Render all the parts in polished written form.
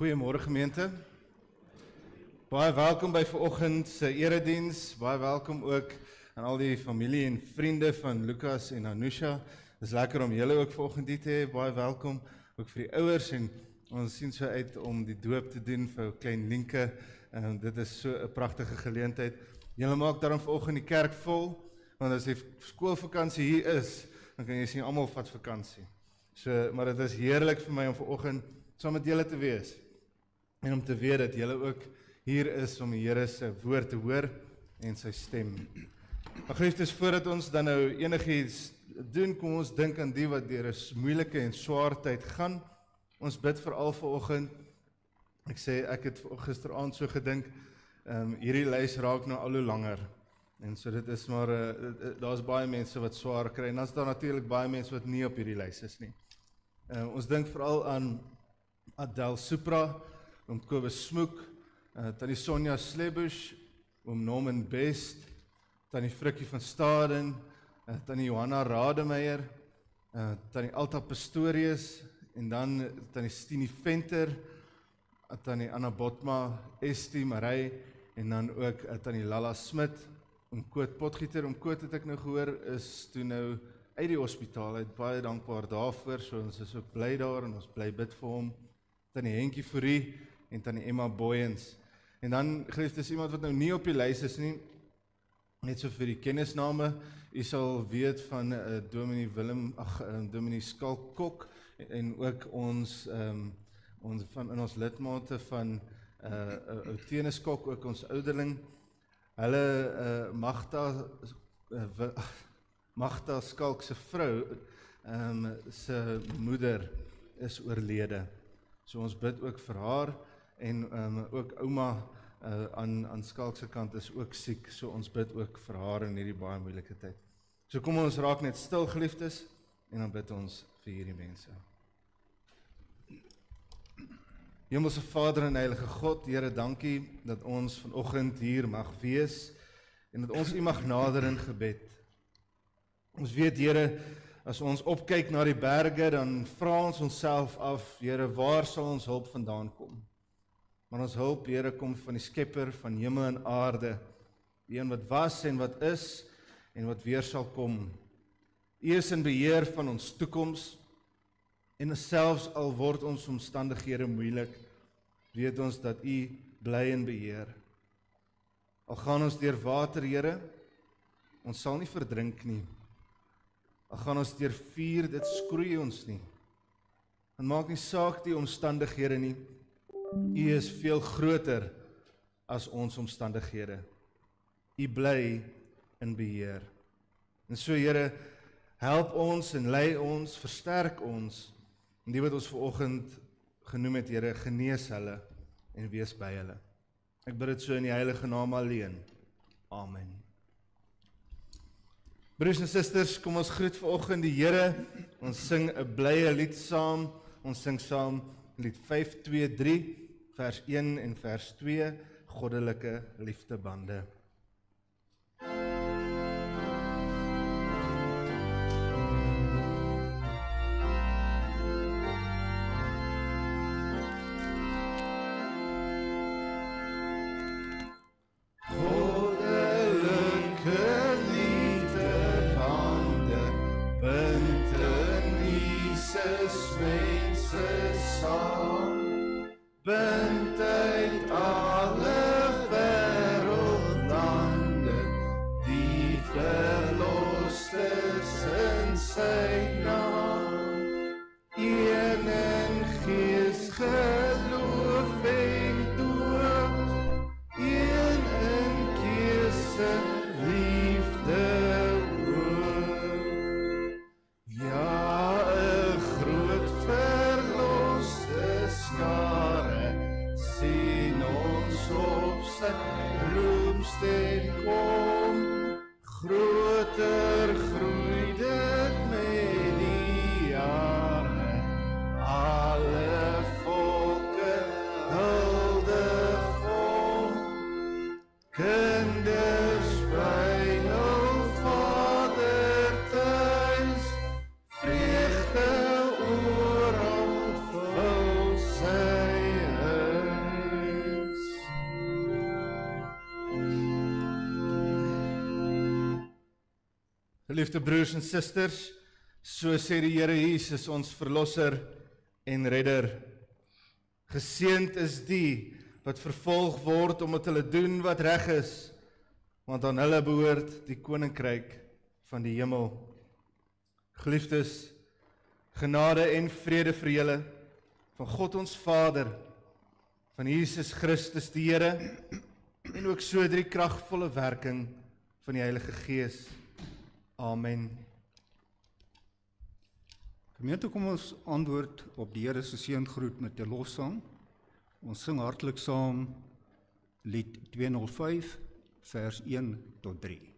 Goeiemôre gemeente. Baie welkom by vanoggend se erediens. Baie welkom ook aan al die familie en vriende van Lukas en Anusha. Dis lekker om julle ook vanoggend hier te hê. Baie welkom ook vir die ouers en ons sien so uit om die doop te doen vir ou klein Lienke. Dit is so 'n pragtige geleentheid. Julle maak daarom vanoggend die kerk vol, want as die skoolvakansie hier is, dan kan jy sien almal vat vakansie. Maar dit is heerlik vir my om vanoggend saam met julle te wees en om te weet dat julle ook hier is om die Here se woord te hoor en sy stem. Maar geliefdes, voordat ons dan nou enigiets doen, kom ons dink aan die wat deur 'n moeilike en swaar tyd gaan. Ons bid veral vanoggend. Ek het gisteraand so gedink, hierdie lys raak nou al hoe langer. En so dit is maar, daar's baie mense wat swaar kry, en dan is daar natuurlik baie mense wat nie op hierdie lys is nie. Ons dink veral aan Adel Supra, oom Kobus Smoek, tannie Sonja Slebush, oom Norman Best, tannie Frikkie van Staden, tannie Johanna Rademeier, tannie Alta Pastorius, en dan tannie Stini Venter, tannie Anna Botma, Estie Marij, en dan ook tannie Lala Smit, oom Koot Potgieter. Oom Koot het ek nou gehoor, is toe nou uit die hospitaal, uit baie dankbaar daarvoor, so ons is ook bly daar, en ons bly bid vir hom, tannie Henkie Fourie, en tannie Emma Boyens. En dan, geliefdes, iemand wat nou nie op die lys is nie, net so vir die kennisname, u sal weet van dominee dominee Skalk Kok, en ook ons lidmate van ou Teneskok, ook ons ouderling, hulle Magda Skalk se vrou, se moeder is oorlede. So ons bid ook vir haar, en ook ouma aan Skalk se kant is ook siek, so ons bid ook vir haar in hierdie baie moeilike tyd. So kom ons raak net stil, geliefdes, en dan bid ons vir hierdie mense. Hemelse Vader en Heilige God, Here, dankie dat ons vanoggend hier mag wees, en dat ons U mag nader in gebed. Ons weet, Here, as ons opkyk na die berge, dan vra ons onsself af, Here, waar sal ons hulp vandaan kom? Maar ons hulp, Here, kom van die Skepper van hemel en aarde, die een wat was en wat is en wat weer sal kom. U is in beheer van ons toekoms, en selfs al word ons omstandighede moeilik, weet ons dat U bly in beheer. Al gaan ons deur water, Here, ons sal nie verdrink nie. Al gaan ons deur vuur, dit skroei ons nie. En maak nie saak die omstandighede nie. U is veel groter as ons omstandighede. U bly in beheer. En so, Here, help ons en lei ons, versterk ons, en die wat ons vanoggend genoem het, Here, genees hulle en wees by hulle. Ek bid dit so in die heilige naam alleen. Amen. Broers en susters, kom ons groet vanoggend die Here. Ons sing 'n blye lied saam. Ons sing saam lied 523, vers 1 en vers 2, goddelike liefdebande. Bent uit alle wêreld Geliefde broers en susters, so sê die Here Jesus, ons verlosser en redder. Geseënd is die wat vervolg word omdat hulle doen wat reg is, want aan hulle behoort die koninkryk van die hemel. Geliefdes, genade en vrede vir julle van God ons Vader, van Jesus Christus die Here en ook so deur die kragvolle werking van die Heilige Gees. Amen. Gemeente, kom ons antwoord op die Here se seëngroet met 'n lofsang. Ons sing hartlik saam lied 205 vers 1 tot 3.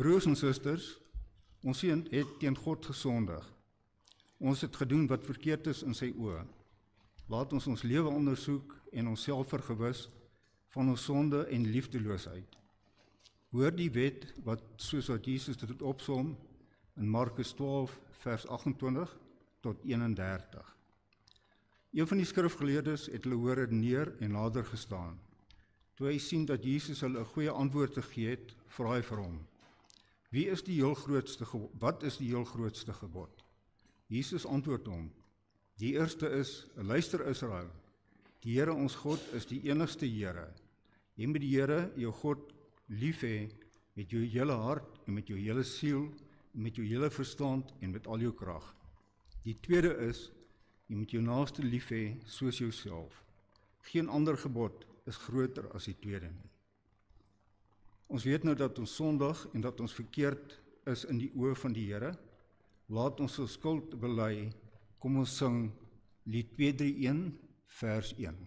Broers en susters, ons het teen God gesondig. Ons het gedoen wat verkeerd is in sy oë. Laat ons ons lewe ondersoek en onsself vergewis van ons sonde en liefdeloosheid. Hoor die wet soos wat Jesus dit opsom in Markus 12 vers 28 tot 31. Een van die skrifgeleerdes het hulle hoor neer en nader gestaan. Toe hy sien dat Jesus hulle 'n goeie antwoord gegee het, vra hy vir hom: Wat is die heel grootste gebod? Jesus antwoord hom: Die eerste is: Luister Israel, die Here ons God is die enigste Here. Jy moet die Here jou God lief hê met jou hele hart en met jou hele siel, en met jou hele verstand en met al jou krag. Die tweede is, jy moet jou naaste lief hê soos jouself. Geen ander gebod is groter as die tweede nie. Ons weet nou dat ons sondig en dat ons verkeerd is in die oë van die Here. Laat ons ons skuld bely. Kom ons sing Lied 231 vers 1.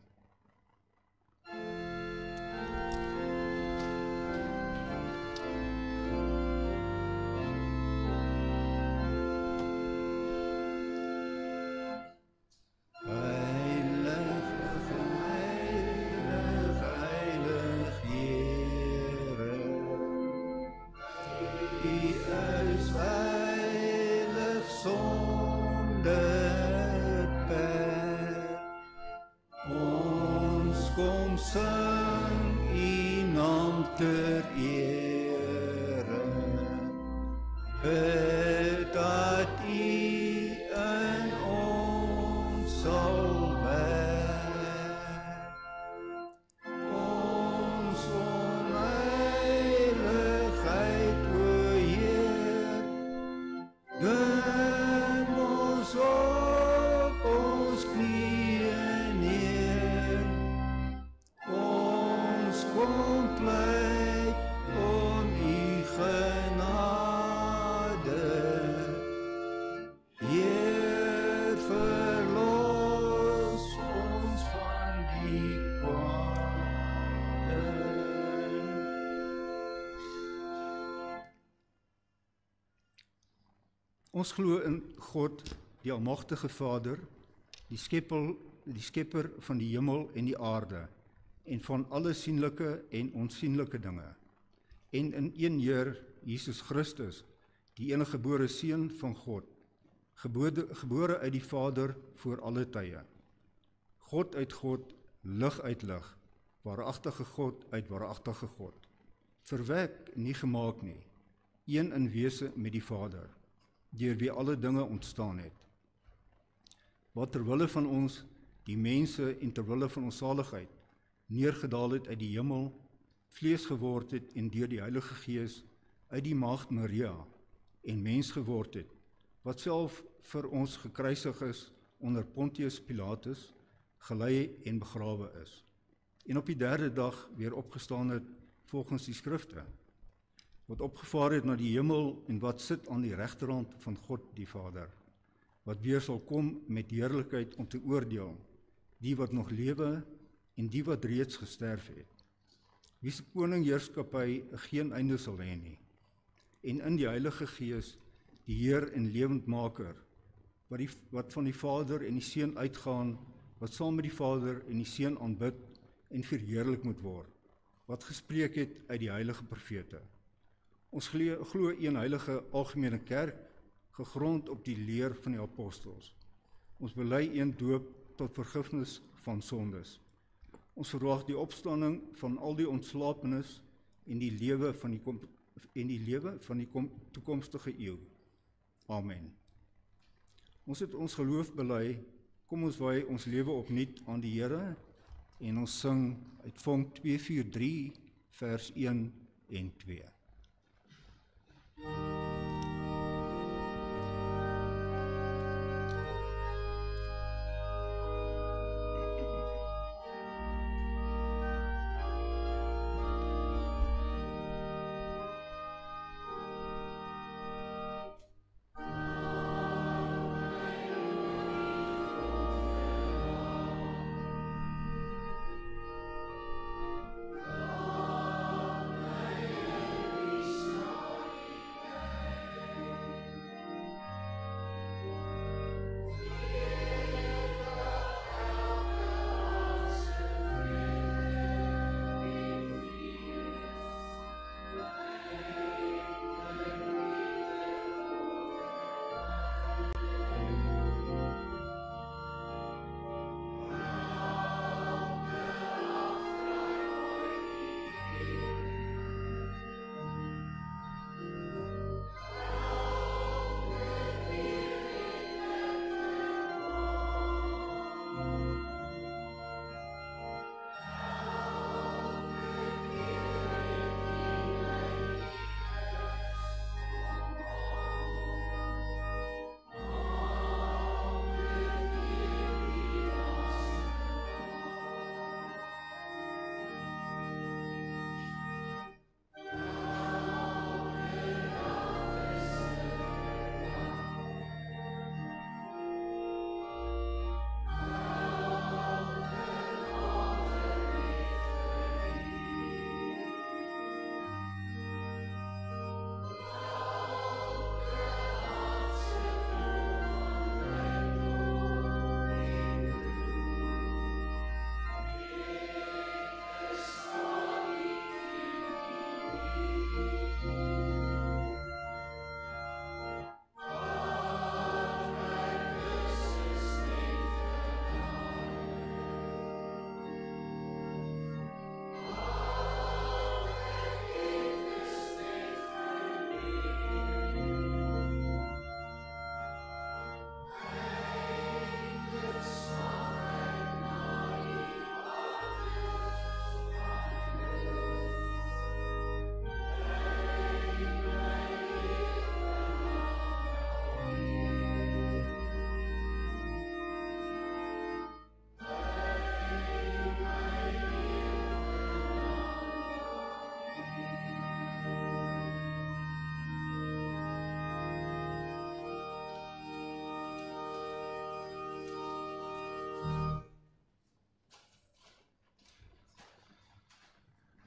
Ons glo in God, die almagtige Vader, die skepper van die hemel en die aarde, en van alle sienlike en onsienlike dinge, en in een Heer, Jesus Christus, die eniggebore Seun van God, gebore uit die Vader voor alle tye. God uit God, lig uit lig, waaragtige God uit waaragtige God. Verwek, nie gemaak nie, een in wese met die Vader, deur wie alle dinge ontstaan het. Wat terwille van ons, die mense en terwille van ons saligheid, neergedaal het uit die hemel, vlees geword het en deur die Heilige Gees uit die maagd Maria en mens geword het, wat self vir ons gekruisig is onder Pontius Pilatus, gelei en begrawe is, en op die derde dag weer opgestaan het volgens die skrifte, wat opgevaar het na die hemel en wat sit aan die regterhand van God die Vader, wat weer sal kom met heerlikheid om te oordeel, die wat nog lewe en die wat reeds gesterf het. Wie se koningheerskappy geen einde sal hê nie, en in die Heilige Gees, die Heer en lewendmaker, wat van die Vader en die Seun uitgaan, wat saam met die Vader en die Seun aanbid en verheerlik moet word, wat gespreek het uit die heilige profete. Ons glo een heilige algemene kerk, gegrond op die leer van die apostels. Ons bely een doop tot vergifnis van sondes. Ons verwag die opstanding van al die ontslapenis en die lewe van die toekomstige eeu. Amen. Ons het ons geloof bely, kom ons wy ons lewe opnuut aan die Here en ons sing uit Vonk 243 vers 1 en 2.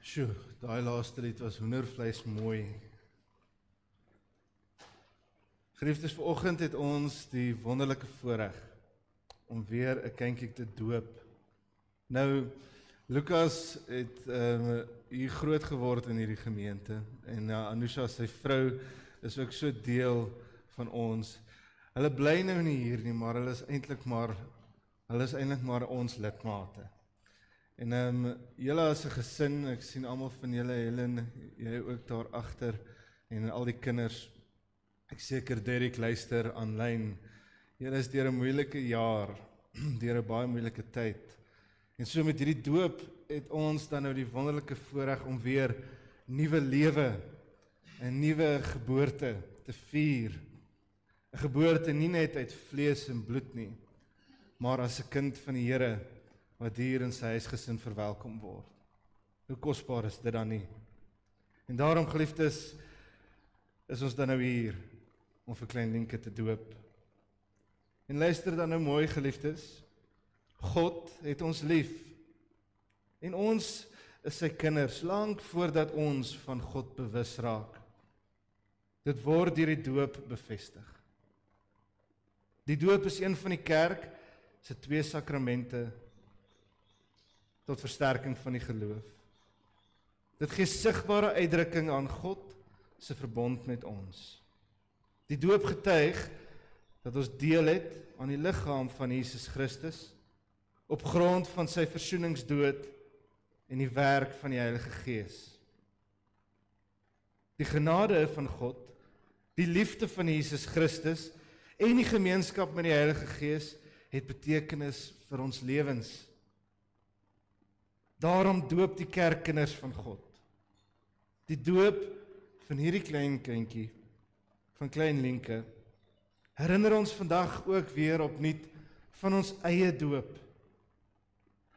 Sjoe, daai laaste lied was hoendervleis mooi. Geliefdes, vanoggend het ons die wonderlike voorreg om weer 'n kindjie te doop. Nou, Lukas het hier groot geword in hierdie gemeente en Anusha, sy vrou, is ook so deel van ons. Hulle bly nou nie hier nie, maar hulle is eintlik maar ons lidmate. En julle as 'n gesin, ek sien almal van julle, Helen, jy ook daar agter, en al die kinders, ek seker Derek luister aanlyn. Julle is deur 'n moeilike jaar, deur 'n baie moeilike tyd. En so met hierdie doop het ons dan nou die wonderlike voorreg om weer nuwe lewe, 'n nuwe geboorte te vier. 'n Geboorte nie net uit vlees en bloed nie, maar as 'n kind van die Here wat hier in sy huisgesin verwelkom word. Hoe kosbaar is dit dan nie? En daarom, geliefdes, is ons dan nou hier om vir klein Lienke te doop. En luister dan nou mooi, geliefdes. God het ons lief. En ons is sy kinders, lank voordat ons van God bewus raak. Dit word deur die doop bevestig. Die doop is een van die kerk se 2 sakramente tot versterking van die geloof. Dit gee sigbare uitdrukking aan God se verbond met ons. Die doop getuig dat ons deel het aan die liggaam van Jesus Christus op grond van sy versoeningsdood en die werk van die Heilige Gees. Die genade van God, die liefde van Jesus Christus en die gemeenskap met die Heilige Gees het betekenis vir ons lewens. Daarom doop die kerk kinders van God. Die doop van hierdie klein kindjie, van klein Lienke, herinner ons vandag ook weer opnuut van ons eie doop.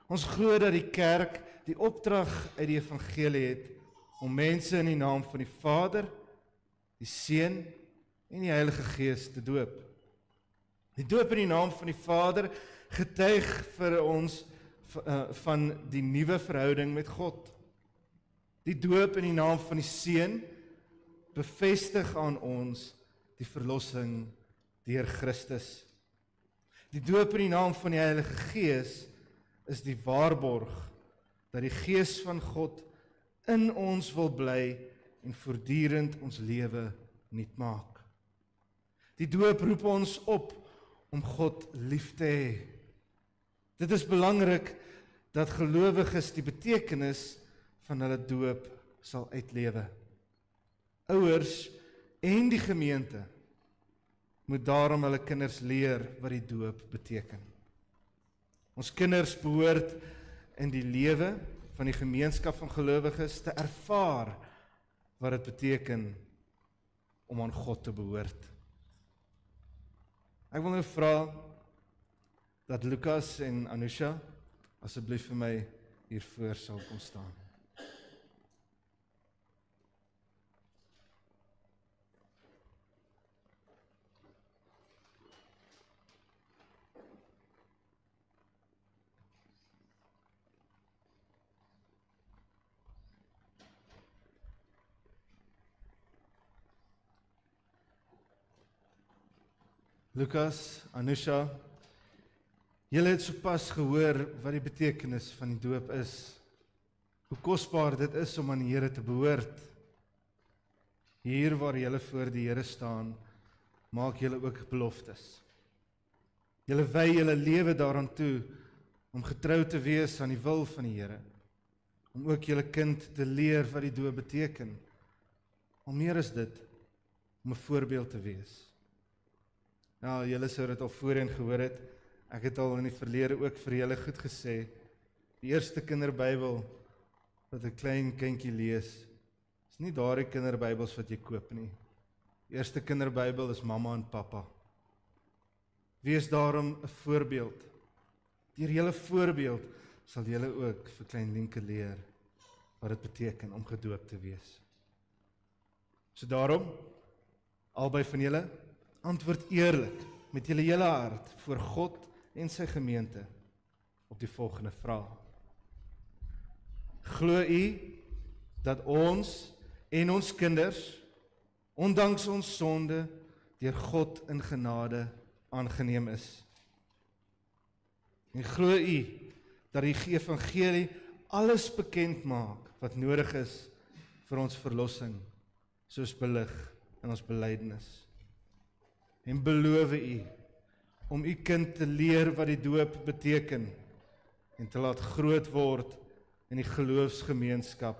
Ons glo dat die kerk die opdrag uit die evangelie het om mense in die naam van die Vader, die Seun en die Heilige Gees te doop. Die doop in die naam van die Vader getuig vir ons van die nuwe verhouding met God. Die doop in die naam van die Seun bevestig aan ons die verlossing deur Christus. Die doop in die naam van die Heilige Gees is die waarborg dat die Gees van God in ons wil bly en voortdurend ons lewe nuut maak. Die doop roep ons op om God lief te hê. Dit is belangrik dat gelowiges die betekenis van hulle doop sal uitlewe. Ouers en die gemeente moet daarom hulle kinders leer wat die doop beteken. Ons kinders behoort in die lewe van die gemeenskap van gelowiges te ervaar wat dit beteken om aan God te behoort. Ek wil nou vra dat Lukas en Anusha asseblief vir my hier voor sal kom staan. Lukas, Anusha, julle het sopas gehoor wat die betekenis van die doop is. Hoe kosbaar dit is om aan die Here te behoort. Hier waar julle voor die Here staan, maak julle ook beloftes. Julle wy julle lewe daaraan toe om getrou te wees aan die wil van die Here. Om ook julle kind te leer wat die doop beteken. Al meer is dit om 'n voorbeeld te wees. Ja, julle sou dit al voorheen gehoor het. Ek het al in die verlede ook vir julle goed gesê. Die eerste kinderbybel wat 'n klein kindjie lees, is nie daardie kinderbybels wat jy koop nie. Die eerste kinderbybel is mamma en pappa. Wees daarom 'n voorbeeld. Deur julle voorbeeld sal julle ook vir klein Lienke leer wat dit beteken om gedoop te wees. So daarom, albei van julle, antwoord eerlik met julle hele hart voor God en sy gemeente op die volgende vraag. Glo u dat ons en ons kinders, ondanks ons sonde, deur God in genade aangeneem is. En glo u dat die evangelie alles bekend maak wat nodig is vir ons verlossing, soos belig in ons belydenis. En beloof u om u kind te leer wat die doop beteken en te laat groot word in die geloofsgemeenskap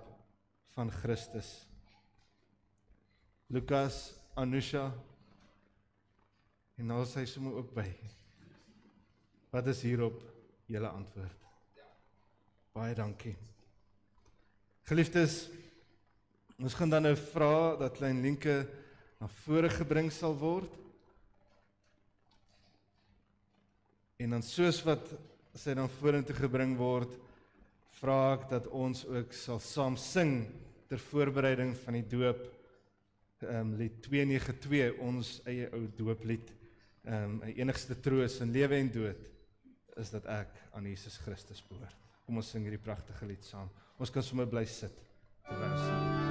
van Christus. Lukas, Anusha, en nou is hy sommer ook by. Wat is hierop julle antwoord? Baie dankie. Geliefdes, ons gaan dan nou vra dat klein Lienke na vore gebring sal word. En dan soos wat sy dan vorentoe gebring word, vra ek dat ons ook sal saam sing ter voorbereiding van die doop, lied 292, ons eie ou dooplied, 'n enigste troos in lewe en dood, is dat ek aan Jesus Christus behoort. Kom ons sing hierdie pragtige lied saam. Ons kan sommer bly sit terwyl ons sing.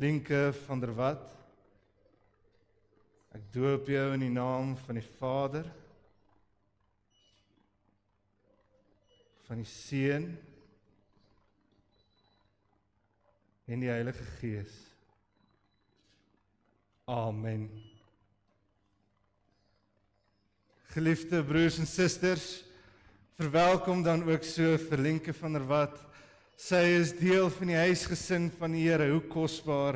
Lienke van der Walt, ek doop jou in die naam van die Vader, van die Seun en die Heilige Gees. Amen. Geliefde broers en susters, verwelkom dan ook so vir Lienke van der Walt. Sy is deel van die huisgesin van die Here. Hoe kosbaar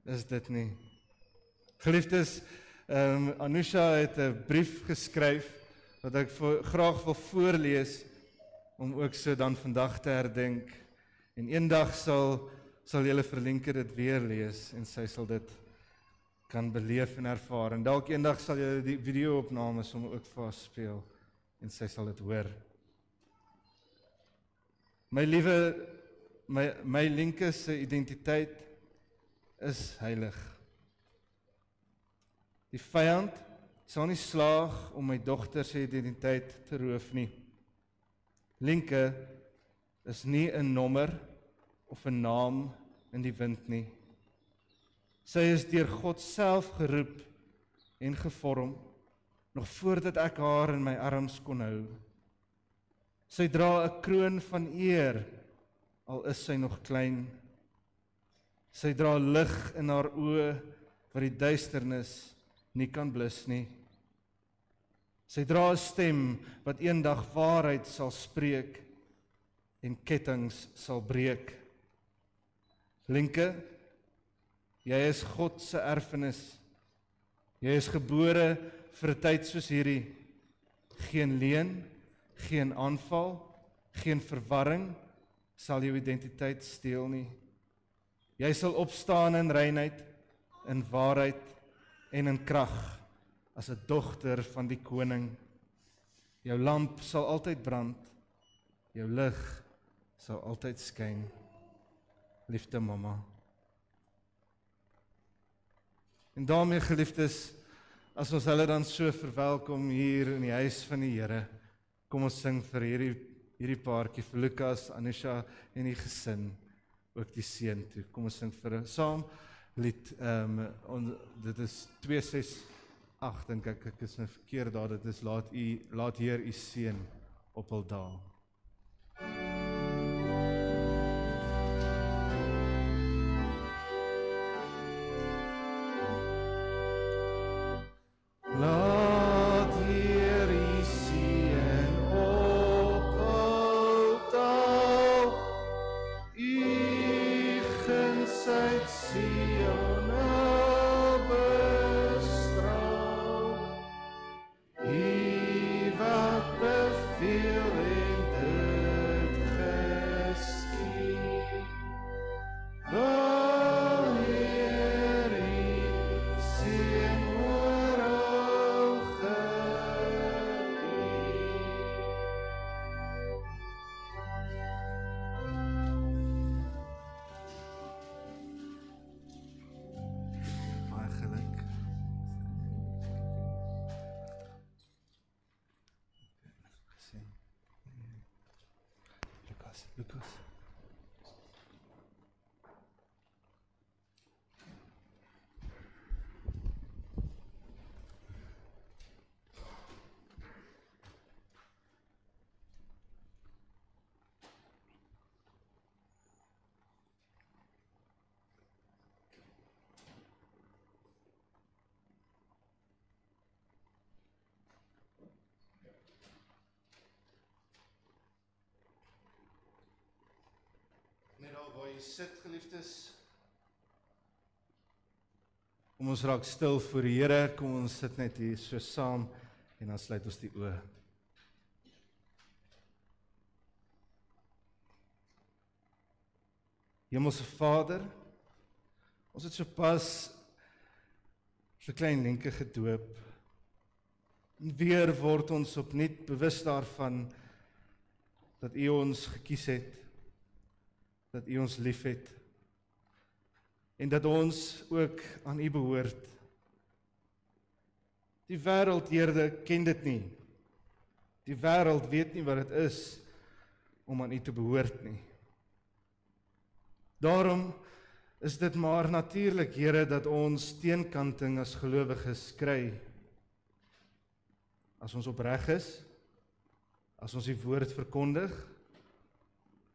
is dit nie? Geliefdes, Anusha het 'n brief geskryf wat ek graag wil voorlees om ook so dan vandag te herdenk. En eendag sal julle vir Lienke dit weer lees en sy sal dit kan beleef en ervaar. En dalk eendag sal julle die video-opnames hom ook vir haar speel en sy sal dit hoor. My liewe, my Lienke se identiteit is heilig. Die vyand sal nie slaag om my dogter se identiteit te roof nie. Lienke is nie 'n nommer of 'n naam in die wind nie. Sy is deur God self geroep en gevorm, nog voordat ek haar in my arms kon hou. Sy dra 'n kroon van eer, al is sy nog klein. Sy dra lig in haar oë wat die duisternis nie kan blus nie. Sy dra 'n stem wat eendag waarheid sal spreek en kettinge sal breek. Lienke, jy is God se erfenis Jy is gebore vir 'n tyd soos hierdie. Geen leuen, geen aanval, geen verwarring sal jou identiteit steel nie. Jy sal opstaan in reinheid, in waarheid en in krag as 'n dogter van die koning. Jou lamp sal altyd brand, jou lig sal altyd skyn. Liefde mamma. En daarmee, geliefdes, as ons hulle dan so verwelkom hier in die huis van die Here, kom ons sing vir hierdie paartjie, vir Lukas, Anusha en die gesin, ook die seun toe. Kom ons sing vir saam lied, dit is 268, dink ek is nou verkeerd daar, dit is laat Heer u seën op hul dae. Laat Heer u seën op hul dae, u guns uit Sion bestraal, u wat beveel en dit geskied. Laat Heer u seën oor al gebied. Baie geluk. Sien. Lukas. Net daar waar jy sit, geliefdes. Kom ons raak stil voor die Here, kom ons sit net hier so saam en dan sluit ons die oë. Hemelse Vader, ons het sopas so klein Lenke gedoop. En weer word ons opnuut bewus daarvan dat U ons gekies het, dat U ons liefhet en dat ons ook aan U behoort. Die wêreld, Here, ken dit nie. Die wêreld weet nie wat dit is om aan U te behoort nie. Daarom is dit maar natuurlik, Here, dat ons teenkanting as gelowiges kry. As ons opreg is, as ons die woord verkondig,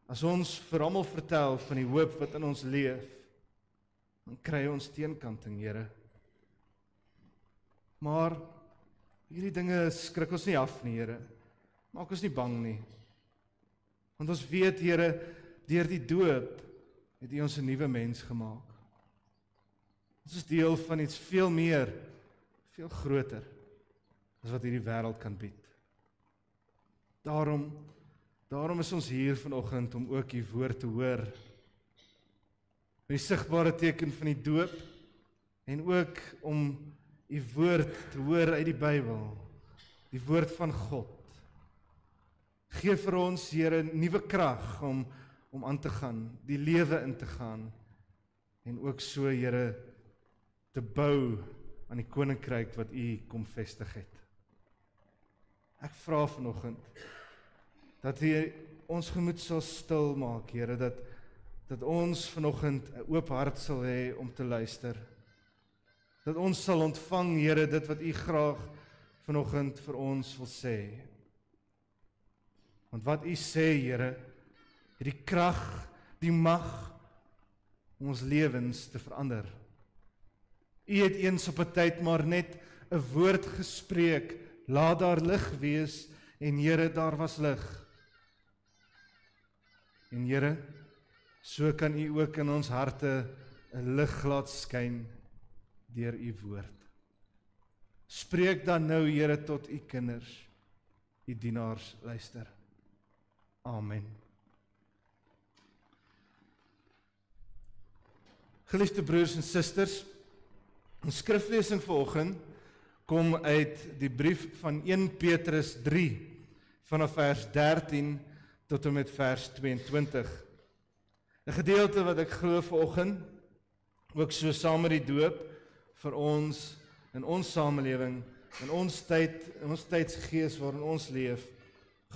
as ons vir almal vertel van die hoop wat in ons leef, dan kry ons teenkanting, Here. Maar hierdie dinge skrik ons nie af nie, Here. Maak ons nie bang nie. Want ons weet, Here, deur die doop het U ons 'n nuwe mens gemaak. Ons is deel van iets veel meer, veel groter as wat hierdie wêreld kan bied. Daarom is ons hier vanoggend om ook U woord te hoor. Met die sigbare teken van die doop en ook om U woord te hoor uit die Bybel, die woord van God. Gee vir ons, Here, nuwe krag om aan te gaan, die lewe in te gaan en ook so, Here, te bou aan die koninkryk wat U kom vestig het. Ek vra vanoggend dat U ons gemoed sal stil maak, Here, dat ons vanoggend 'n oop hart sal hê om te luister. Dat ons sal ontvang, Here, dit wat U graag vanoggend vir ons wil sê. Want wat U sê, Here, het die krag, die mag om ons lewens te verander. U het eens op 'n tyd maar net 'n woord gespreek, laat daar lig wees, en Here, daar was lig. En Here, so kan U ook in ons harte 'n lig laat skyn deur U woord. Spreek dan nou, Here, tot u kinders, u dienaars luister. Amen. Geliefde broers en susters, ons skriflesing vanoggend kom uit die brief van 1 Petrus 3, vanaf vers 13 tot en met vers 22. 'n gedeelte wat ek glo vanoggend, ook so saam met die doop, vir ons, in ons samelewing, in ons tyd, in ons tydsgees waarin ons leef,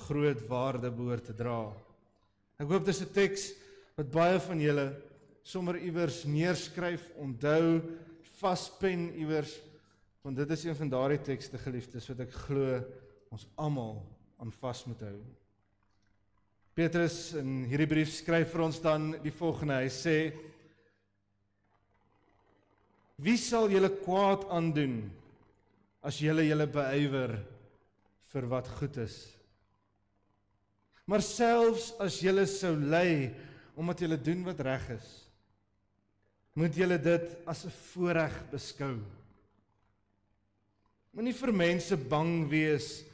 groot waarde behoort te dra. Ek hoop dis 'n teks wat baie van julle sommer iewers neerskryf, onthou, vaspen iewers, want dit is een van daardie tekste, geliefdes, wat ek glo ons almal aan vas moet hou. Petrus in hierdie brief skryf vir ons dan die volgende, hy sê, wie sal julle kwaad aandoen, as julle beywer vir wat goed is? Maar selfs as julle sou ly, omdat julle doen wat reg is, moet julle dit as 'n voorreg beskou. Moenie vir mense bang wees,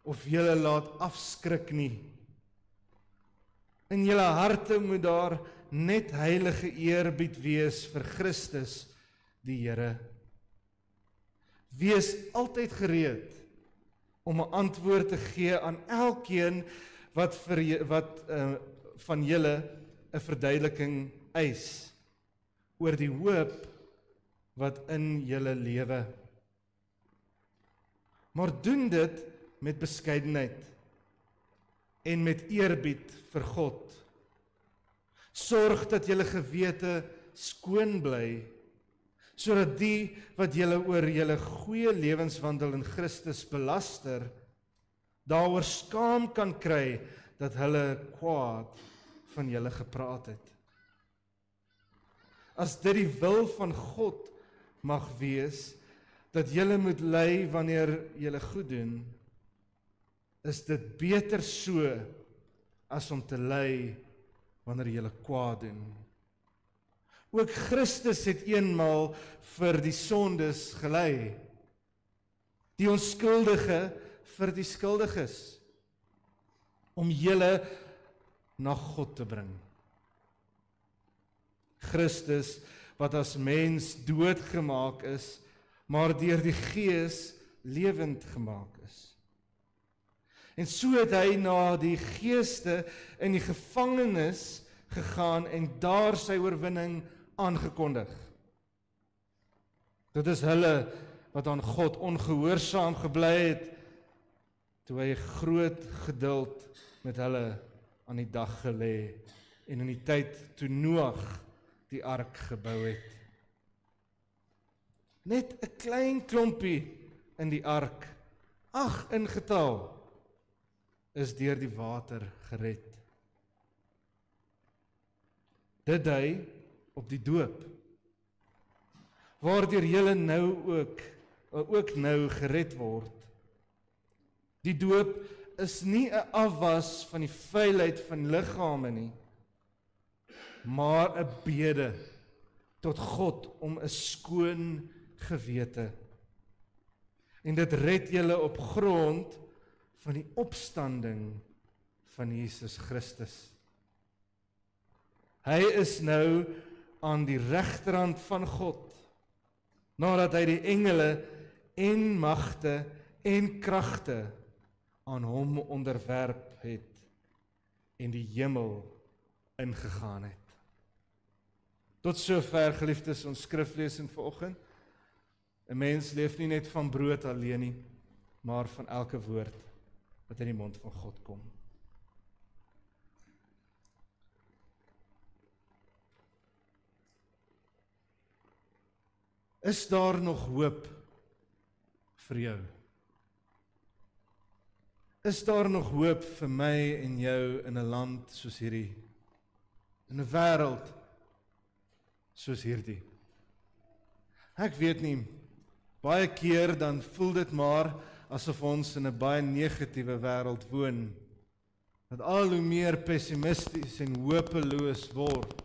of julle laat afskrik nie. In julle harte moet daar net heilige eerbied wees vir Christus, die Here. Wees altyd gereed om 'n antwoord te gee aan elkeen wat van julle 'n verduideliking eis oor die hoop wat in julle lewe. Maar doen dit met beskeidenheid en met eerbied vir God. Sorg dat julle gewete skoon bly, sodat die wat julle oor julle goeie lewenswandel in Christus belaster, daaroor skaam kan kry dat hulle kwaad van julle gepraat het. As dit die wil van God mag wees, dat julle moet ly wanneer julle goed doen, is dit beter so, as om te ly wanneer julle kwaad doen. Ook Christus het eenmaal vir die sondes gely, die onskuldige vir die skuldiges, om julle na God te bring. Christus, wat as mens doodgemaak is, maar deur die Gees lewend gemaak is. En so het hy na die geeste in die gevangenis gegaan en daar sy oorwinning aangekondig. Dit is hulle wat aan God ongehoorsaam gebly het, toe hy groot geduld met hulle aan die dag gelê en in die tyd toe Noag die ark gebou het. Net 'n klein klompie in die ark, 8 in getal, is deur die water gered. Dit dui op die doop, waardeur julle nou ook nou gered word. Die doop is nie 'n afwas van die vuilheid van liggame nie, maar 'n bede tot God om 'n skoon gewete. En dit red julle op grond van die opstanding van Jesus Christus. Hy is nou aan die regterhand van God, nadat hy die engele en magte en kragte aan hom onderwerp het en die hemel ingegaan het. Tot sover, geliefdes, ons skriflesing vanoggend. 'n Mens leef nie net van brood alleen nie, maar van elke woord wat in die mond van God kom. Is daar nog hoop vir jou? Is daar nog hoop vir my en jou in 'n land soos hierdie? In 'n wêreld soos hierdie? Ek weet nie, baie keer dan voel dit maar asof ons in 'n baie negatiewe wêreld woon, dat al hoe meer pessimisties en hopeloos word.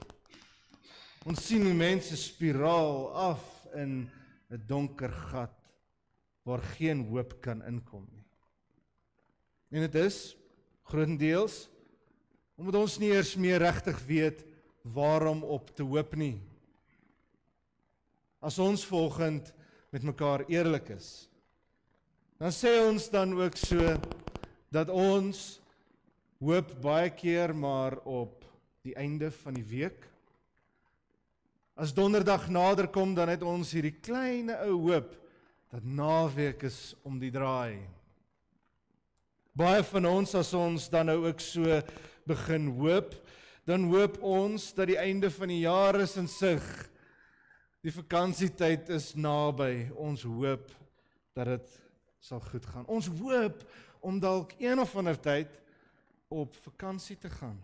Ons sien hoe mense spiraal af in 'n donker gat. waar geen hoop kan inkom nie. En dit is grootendeels omdat ons nie eers meer regtig weet waarom op te hoop nie. As ons volgend met mekaar eerlik is, dan sê ons dan ook so dat ons hoop baie keer maar op die einde van die week. As donderdag nader kom, dan het ons hierdie kleine ou hoop dat naweek is om die draai. Baie van ons, as ons dan nou ook so begin hoop, dan hoop ons dat die einde van die jaar is in sig. Die vakansietyd is naby. Ons hoop dat dit sal goed gaan. Ons hoop om dalk een of ander tyd op vakansie te gaan.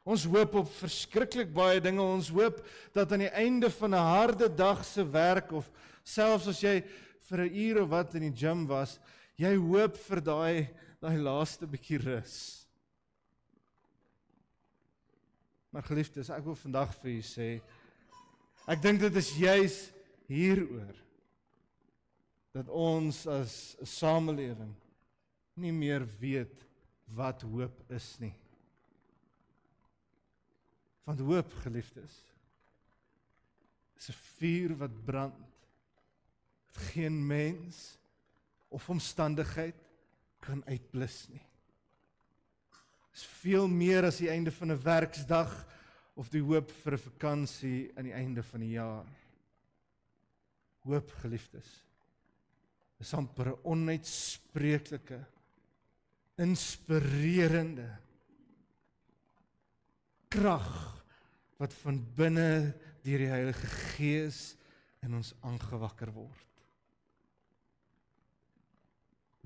Ons hoop op verskriklik baie dinge. Ons hoop dat aan die einde van 'n harde dag se werk, of selfs as jy vir 'n uur of wat in die gym was, jy hoop vir daai laaste bietjie rus. Maar geliefdes, ek wil vandag vir julle sê, ek dink dit is juis hieroor dat ons as 'n samelewing nie meer weet wat hoop is nie. Want hoop, geliefdes, is 'n vuur wat brand, wat geen mens of omstandigheid kan uitblus nie. Dit is veel meer as die einde van 'n werksdag of die hoop vir 'n vakansie aan die einde van die jaar. Hoop, geliefdes, is amper 'n onuitspreeklike, inspirerende krag wat van binne deur die Heilige Gees in ons aangewakker word.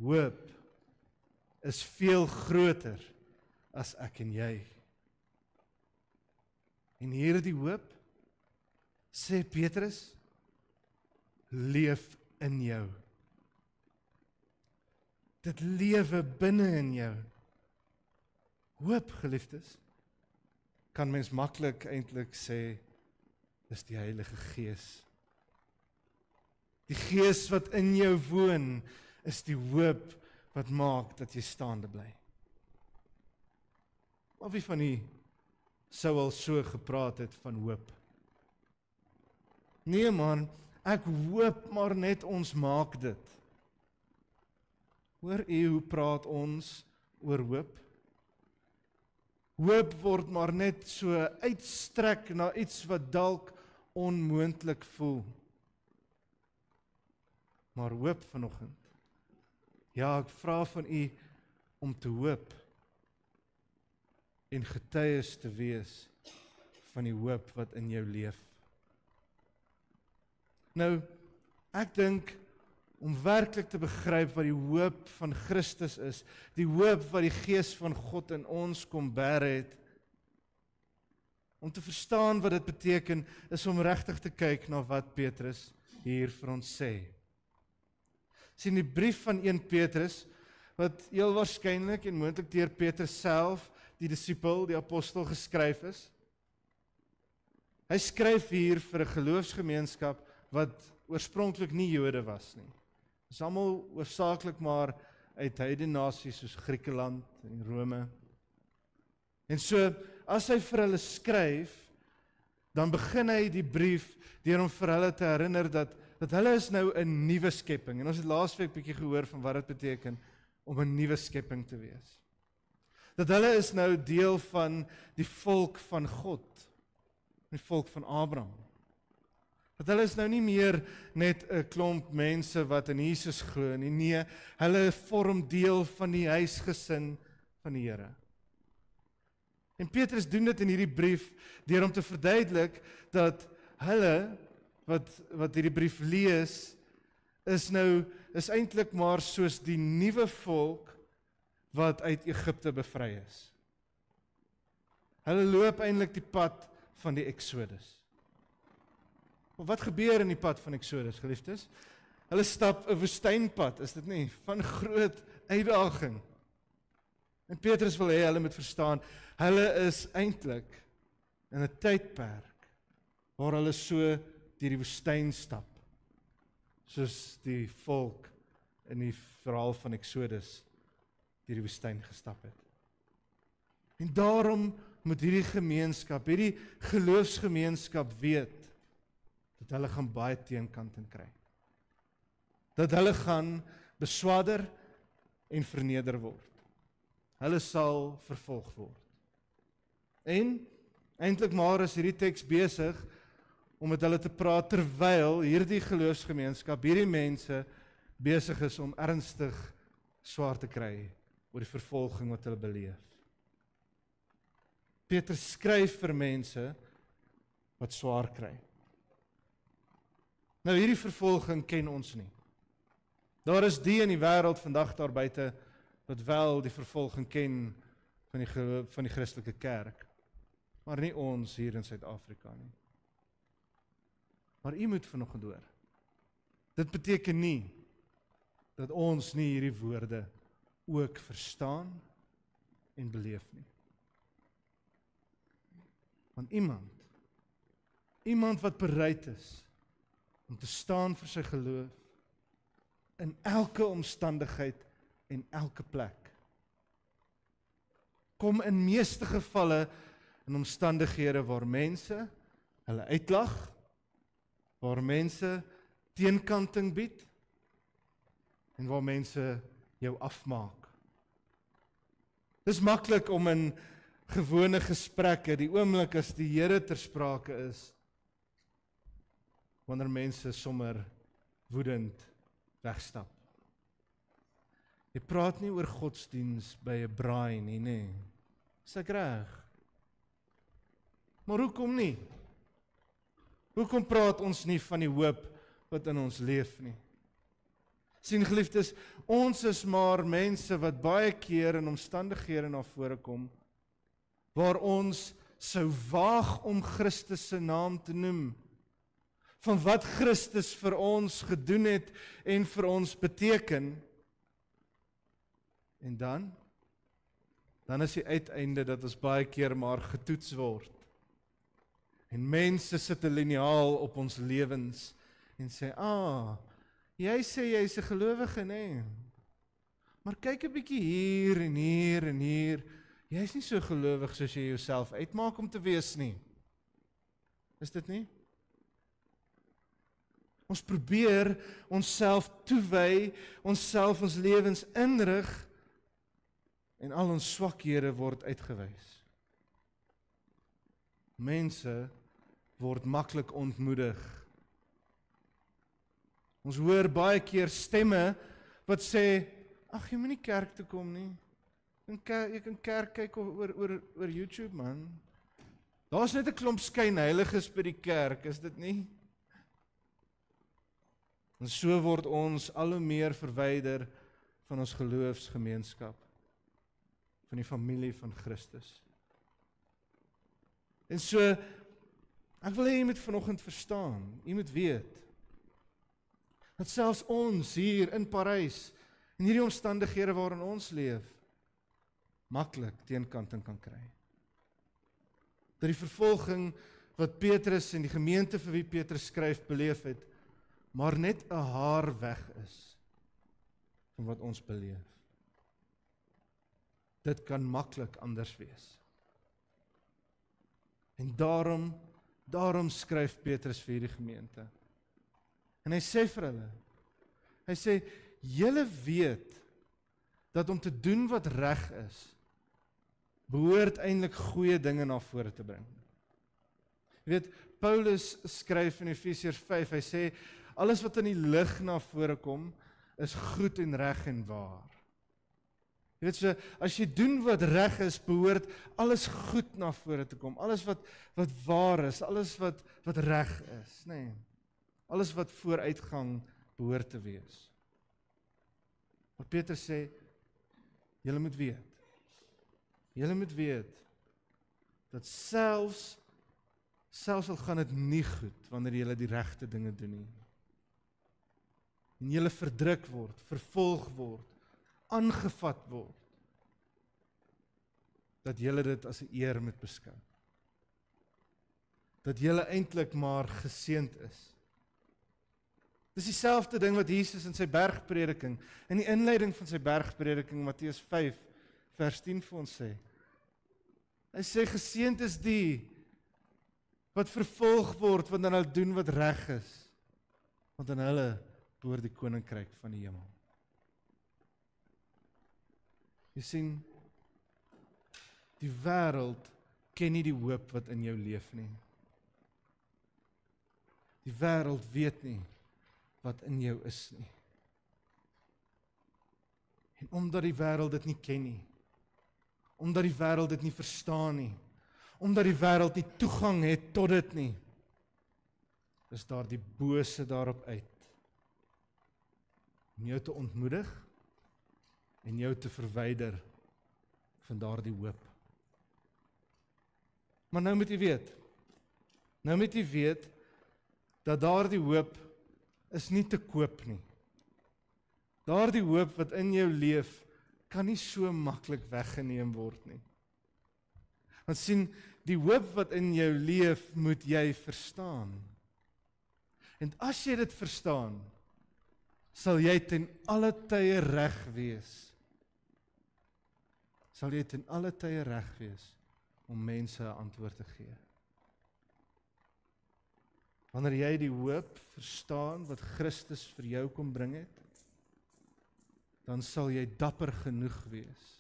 Hoop is veel groter as ek en jy. En hierdie hoop, sê Petrus, leef in jou. Dit lewe binne in jou. Hoop, geliefdes, kan mens maklik eintlik sê, dis die Heilige Gees. Die Gees wat in jou woon, is die hoop wat maak dat jy staande bly. Maar wie van u sou al so gepraat het van hoop? Nee man, ek hoop maar net ons maak dit. Hoor u hoe praat ons oor hoop? Hoop word maar net so uitstrek na iets wat dalk onmoontlik voel. Maar hoop vanoggend. Ja, ek vra van u om te hoop en getuies te wees van die hoop wat in jou leef. Nou, ek dink om werklik te begryp wat die hoop van Christus is, die hoop wat die Gees van God in ons kom bære het, om te verstaan wat dit beteken, is om regtig te kyk na wat Petrus hier vir ons sê. Sien die brief van 1 Petrus, wat heel waarskynlik en moontlik deur Petrus self, die disipel, die apostel geskryf is. Hy skryf hier vir 'n geloofsgemeenskap wat oorspronklik nie Jode was nie. Dit is almal hoofsaaklik maar uit heidene nasies soos Griekeland en Rome. En so, as hy vir hulle skryf, dan begin hy die brief deur om vir hulle te herinner dat hulle is nou 'n nuwe skepping. En ons het laasweek bietjie gehoor van wat dit beteken om 'n nuwe skepping te wees. Dat hulle is nou deel van die volk van God, die volk van Abraham. Dat hulle is nou nie meer net 'n klomp mense wat in Jesus glo nie. Nee, hulle vorm deel van die huisgesin van die Here. En Petrus doen dit in hierdie brief deur om te verduidelik dat hulle wat hierdie brief lees is eintlik maar soos die nuwe volk wat uit Egipte bevry is. Hulle loop eintlik die pad van die Exodus. Wat gebeur in die pad van Exodus, geliefdes? Hulle stap 'n woestynpad, is dit nie? Van groot uitdaging. En Petrus wil hê hulle moet verstaan, hulle is eintlik in 'n tydperk waar hulle so deur die woestyn stap. soos die volk in die verhaal van Exodus deur die woestyn gestap het. En daarom moet hierdie gemeenskap, hierdie geloofsgemeenskap weet dat hulle gaan baie teenkante kry. Dat hulle gaan beswadder en verneder word. Hulle sal vervolg word. En eintlik maar is hierdie teks besig om met hulle te praat terwyl hierdie geloofsgemeenskap, hierdie mense besig is om ernstig swaar te kry oor die vervolging wat hulle beleef. Petrus skryf vir mense wat swaar kry. Nou hierdie vervolging ken ons nie. Daar is die in die wêreld vandag daar buite wat wel die vervolging ken van die Christelike kerk, maar nie ons hier in Suid-Afrika nie. Maar u moet vanoggend hoor. Dit beteken nie dat ons nie hierdie woorde ook verstaan en beleef nie. Want iemand wat bereid is om te staan vir sy geloof in elke omstandigheid en elke plek. Kom in meeste gevalle in omstandighede waar mense hulle uitlag, waar mense teenkanting bied en waar mense jou afmaak. Dis maklik om in gewone gesprekke, die oomblik as die Here ter sprake is, wanneer mense sommer woedend wegstap. Jy praat nie oor godsdiens by 'n braai nie, nê. Is ek reg? Maar hoekom nie? Hoekom praat ons nie van die hoop wat in ons leef nie? Sien geliefdes, ons is maar mense wat baie keer in omstandighede na vore kom, waar ons sou waag om Christus se naam te noem, van wat Christus vir ons gedoen het en vir ons beteken. En dan is die uiteinde dat ons baie keer maar getoets word. En mense sit 'n liniaal op ons lewens en sê, jy sê jy's 'n gelowige, nê? Maar kyk 'n bietjie hier en hier en hier. Jy's nie so gelowig soos jy jouself uitmaak om te wees nie. Is dit nie? Ons probeer onsself toewy, onsself ons lewens inrig en al ons swakhede word uitgewys. Mense word maklik ontmoedig. Ons hoor baie keer stemme wat sê, ag, jy moet nie kerk toe kom nie. Jy kan kerk kyk oor YouTube, man. Daar's net 'n klomp skynheiliges by die kerk, is dit nie? En so word ons al hoe meer verwyder van ons geloofsgemeenskap, van die familie van Christus. En so, ek wil hê jy moet vanoggend verstaan, jy moet weet, dat selfs ons hier in Parys, in hierdie omstandighede waarin ons leef, maklik teenkanting kan kry. Dat die vervolging wat Petrus en die gemeente vir wie Petrus skryf beleef het, maar net 'n haar weg is van wat ons beleef. Dit kan maklik anders wees. En daarom skryf Petrus vir hierdie gemeente. En hy sê vir hulle, hy sê, julle weet dat om te doen wat reg is, behoort eintlik goeie dinge na vore te bring. Jy weet, Paulus skryf in Efesiërs 5, hy sê, alles wat in die lig na vore kom, is goed en reg en waar. Jy weet so, as jy doen wat reg is, behoort alles goed na vore te kom, alles wat waar is, alles wat reg is, nee. Alles wat vooruitgang behoort te wees. Maar Petrus sê, julle moet weet, dat selfs al gaan dit nie goed, wanneer julle die regte dinge doen nie. En julle verdruk word, vervolg word, aangevat word, dat julle dit as 'n eer moet beskou. Dat julle eintlik maar geseënd is. Dis dieselfde ding wat Jesus in sy bergprediking, in die inleiding van sy bergprediking, Matteus 5, vers 10 vir ons sê. Hy sê, geseënd is die wat vervolg word, want dan hulle doen wat reg is, want aan hulle behoort die koninkryk van die hemel. Jy sien, die wêreld ken nie die hoop wat in jou leef nie. Die wêreld weet nie wat in jou is nie. En omdat die wêreld dit nie ken nie, omdat die wêreld dit nie verstaan nie, omdat die wêreld nie toegang het tot dit nie, is daar die bose daarop uit om jou te ontmoedig en jou te verwyder van daardie hoop. Maar nou moet jy weet, dat daardie hoop is nie te koop nie. Daardie hoop wat in jou leef, kan nie so maklik weggeneem word nie. Want sien, die hoop wat in jou leef, moet jy verstaan. En as jy dit verstaan, sal jy ten alle tye reg wees. Sal jy ten alle tye reg wees om mense 'n antwoord te gee. Wanneer jy die hoop verstaan wat Christus vir jou kom bring het, dan sal jy dapper genoeg wees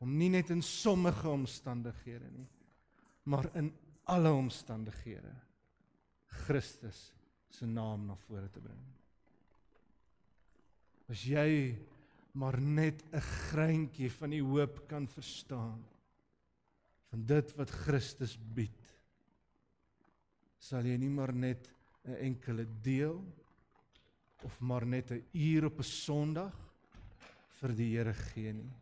om nie net in sommige omstandighede nie, maar in alle omstandighede Christus se naam na vore te bring. As jy maar net 'n greintjie van die hoop kan verstaan, van dit wat Christus bied, sal jy nie maar net 'n enkele deel, of maar net 'n uur op 'n Sondag vir die Here gee nie.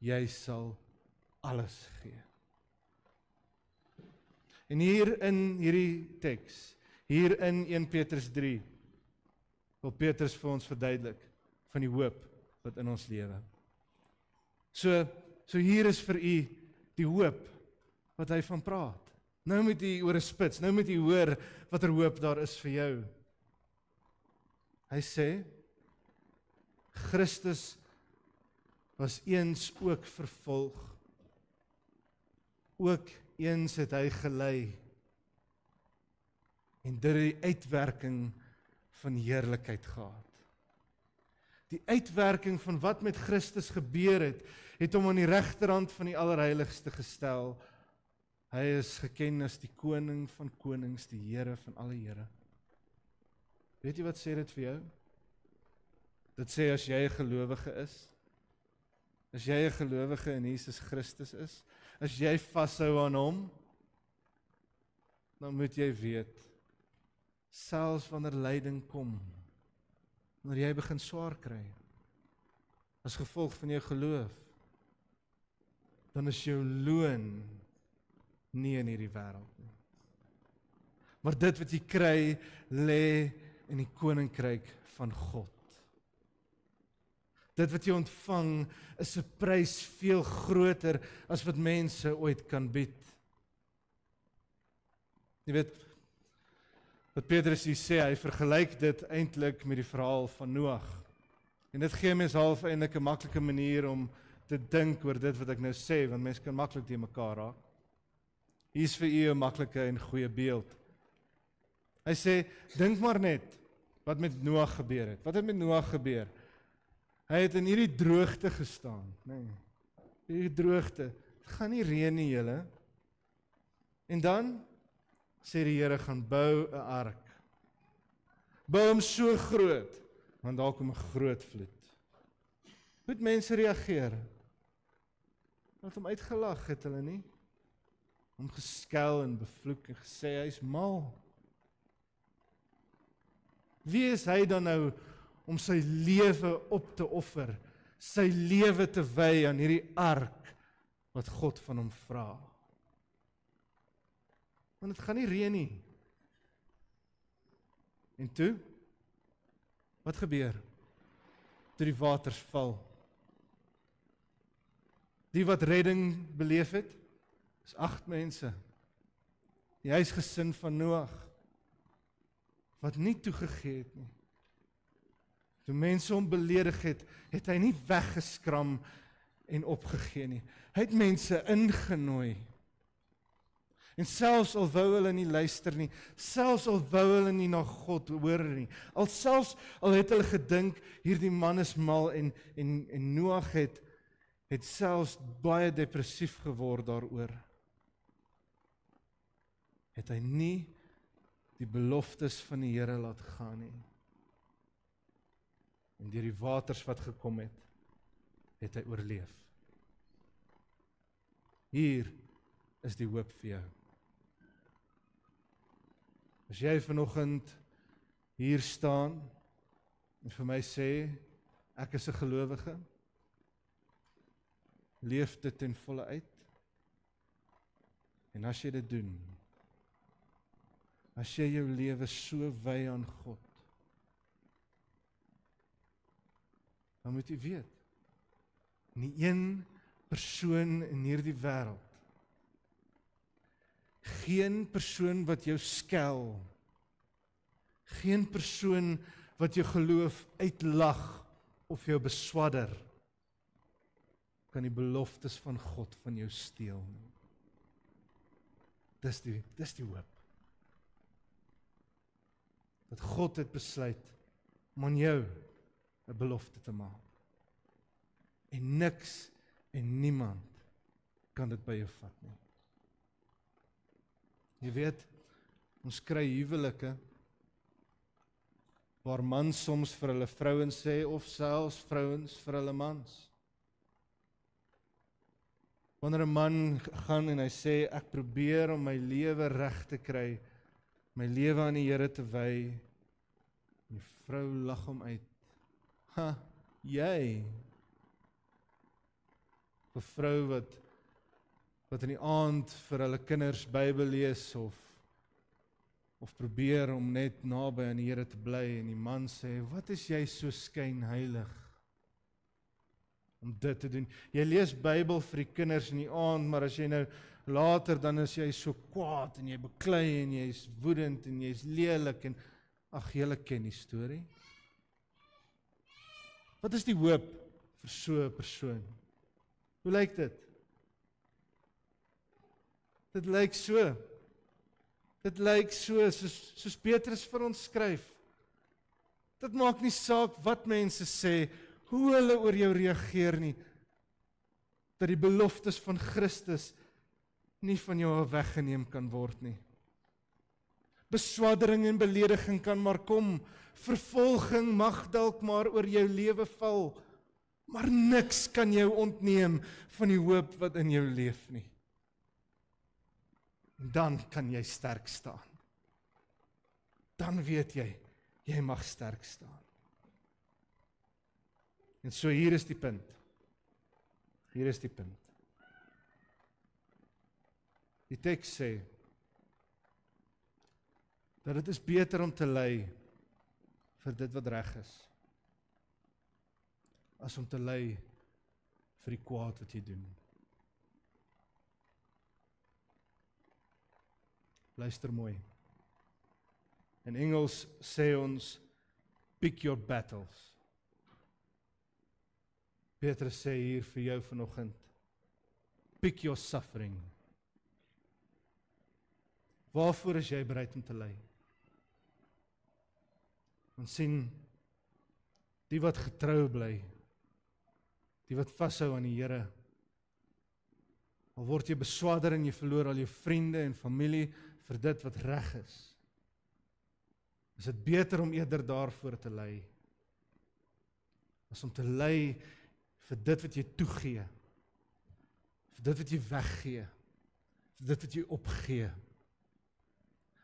Jy sal alles gee. En hier in hierdie teks, hier in 1 Petrus 3, wil Petrus vir ons verduidelik van die hoop wat in ons lewe. So hier is vir u die hoop wat hy van praat. Nou moet u oor 'n spits, nou moet u hoor watter hoop daar is vir jou. Hy sê, Christus was eens ook vervolg. Ook eens het hy gelei. En dit het die uitwerking van heerlikheid gehad. Die uitwerking van wat met Christus gebeur het hom aan die regterhand van die Allerheiligste gestel. Hy is geken as die koning van konings, die Here van alle Here. Weet jy wat sê dit vir jou? Dit sê as jy 'n gelowige is, as jy 'n gelowige in Jesus Christus is, as jy vashou aan hom, dan moet jy weet, selfs wanneer lyding kom, wanneer jy begin swaar kry, as gevolg van jou geloof, dan is jou loon nie in hierdie wêreld nie. Maar dit wat jy kry, lê in die koninkryk van God. Dit wat jy ontvang, is 'n prys veel groter as wat mense ooit kan bied. Jy weet, wat Petrus hier sê, hy vergelyk dit eintlik met die verhaal van Noag. En dit gee mens half eintlik 'n maklike manier om te dink oor dit wat ek nou sê, want mense kan maklik te mekaar raak. Hier is vir u 'n maklike en goeie beeld. Hy sê, dink maar net wat met Noag gebeur het. Wat het met Noag gebeur? Hy het in hierdie droogte gestaan. Nee, hierdie droogte, het gaan nie reën nie julle. En dan sê die Here, gaan bou 'n ark. Bou hom so groot, want daar kom 'n groot vloed. Hoe het mense reageer? Hulle het hom uitgelag, het hulle nie? Hom geskel en bevloek en gesê, hy is mal. Wie is hy dan nou om sy lewe op te offer, sy lewe te wy aan hierdie ark wat God van hom vra? Want dit gaan nie reën nie. En toe? Wat gebeur? Toe die waters val. Die wat redding beleef het, is 8 mense. Die huisgesin van Noag. wat nie toegegee het nie. Toe mense hom beledig het, het hy nie weggeskram en opgegee nie. Hy het mense ingenooi. En selfs al wou hulle nie luister nie, selfs al wou hulle nie na God hoor nie, selfs al het hulle gedink, hierdie man is mal en Noag het selfs baie depressief geword daaroor, het hy nie die beloftes van die Here laat gaan nie. En deur die waters wat gekom het, het hy oorleef. Hier is die hoop vir jou. As jy vanoggend hier staan en vir my sê, ek is 'n gelowige, leef dit ten volle uit. En as jy dit doen, as jy jou lewe so wy aan God, dan moet jy weet, nie een persoon in hierdie wêreld, geen persoon wat jou skel, geen persoon wat jou geloof uitlag of jou beswadder, kan die beloftes van God van jou steel nie. Dis die hoop. Dat God het besluit om aan jou 'n belofte te maak. En niks en niemand kan dit by jou vat nie. Jy weet, ons kry huwelike waar mans soms vir hulle vrouens sê, of selfs vrouens vir hulle mans. Wanneer 'n man gaan en hy sê, ek probeer om my lewe reg te kry, my lewe aan die Here te wy, en die vrou lag hom uit. Ha, jy, 'n vrou wat in die aand vir hulle kinders Bybel lees, of probeer om net naby aan die Here te bly, en die man sê, wat is jy so skynheilig om dit te doen? Jy lees Bybel vir die kinders in die aand, maar as jy nou later, dan is jy so kwaad, en jy beklei, en jy is woedend, en jy is lelik, en ag, julle ken die storie. Wat is die hoop vir so 'n persoon? Hoe lyk dit? Dit lyk so, soos Petrus vir ons skryf. Dit maak nie saak wat mense sê, hoe hulle oor jou reageer nie, dat die beloftes van Christus nie van jou weggeneem kan word nie. Beswaddering en belediging kan maar kom, vervolging mag dalk maar oor jou lewe val, maar niks kan jou ontneem van die hoop wat in jou leef nie. Dan kan jy sterk staan. Dan weet jy mag sterk staan. En so hier is die punt. Hier is die punt. Die teks sê, dat dit is beter om te ly vir dit wat reg is, as om te ly vir die kwaad wat jy doen. Luister mooi. In Engels sê ons, pick your battles. Petrus sê hier vir jou vanoggend, pick your suffering. Waarvoor is jy bereid om te ly? Ons sien, die wat getrou bly, die wat vashou aan die Here, al word jy beswadder en jy verloor al jou vriende en familie vir dit wat reg is. Is dit beter om eerder daarvoor te ly, as om te ly vir dit wat jy toegee, vir dit wat jy weggee, vir dit wat jy opgee.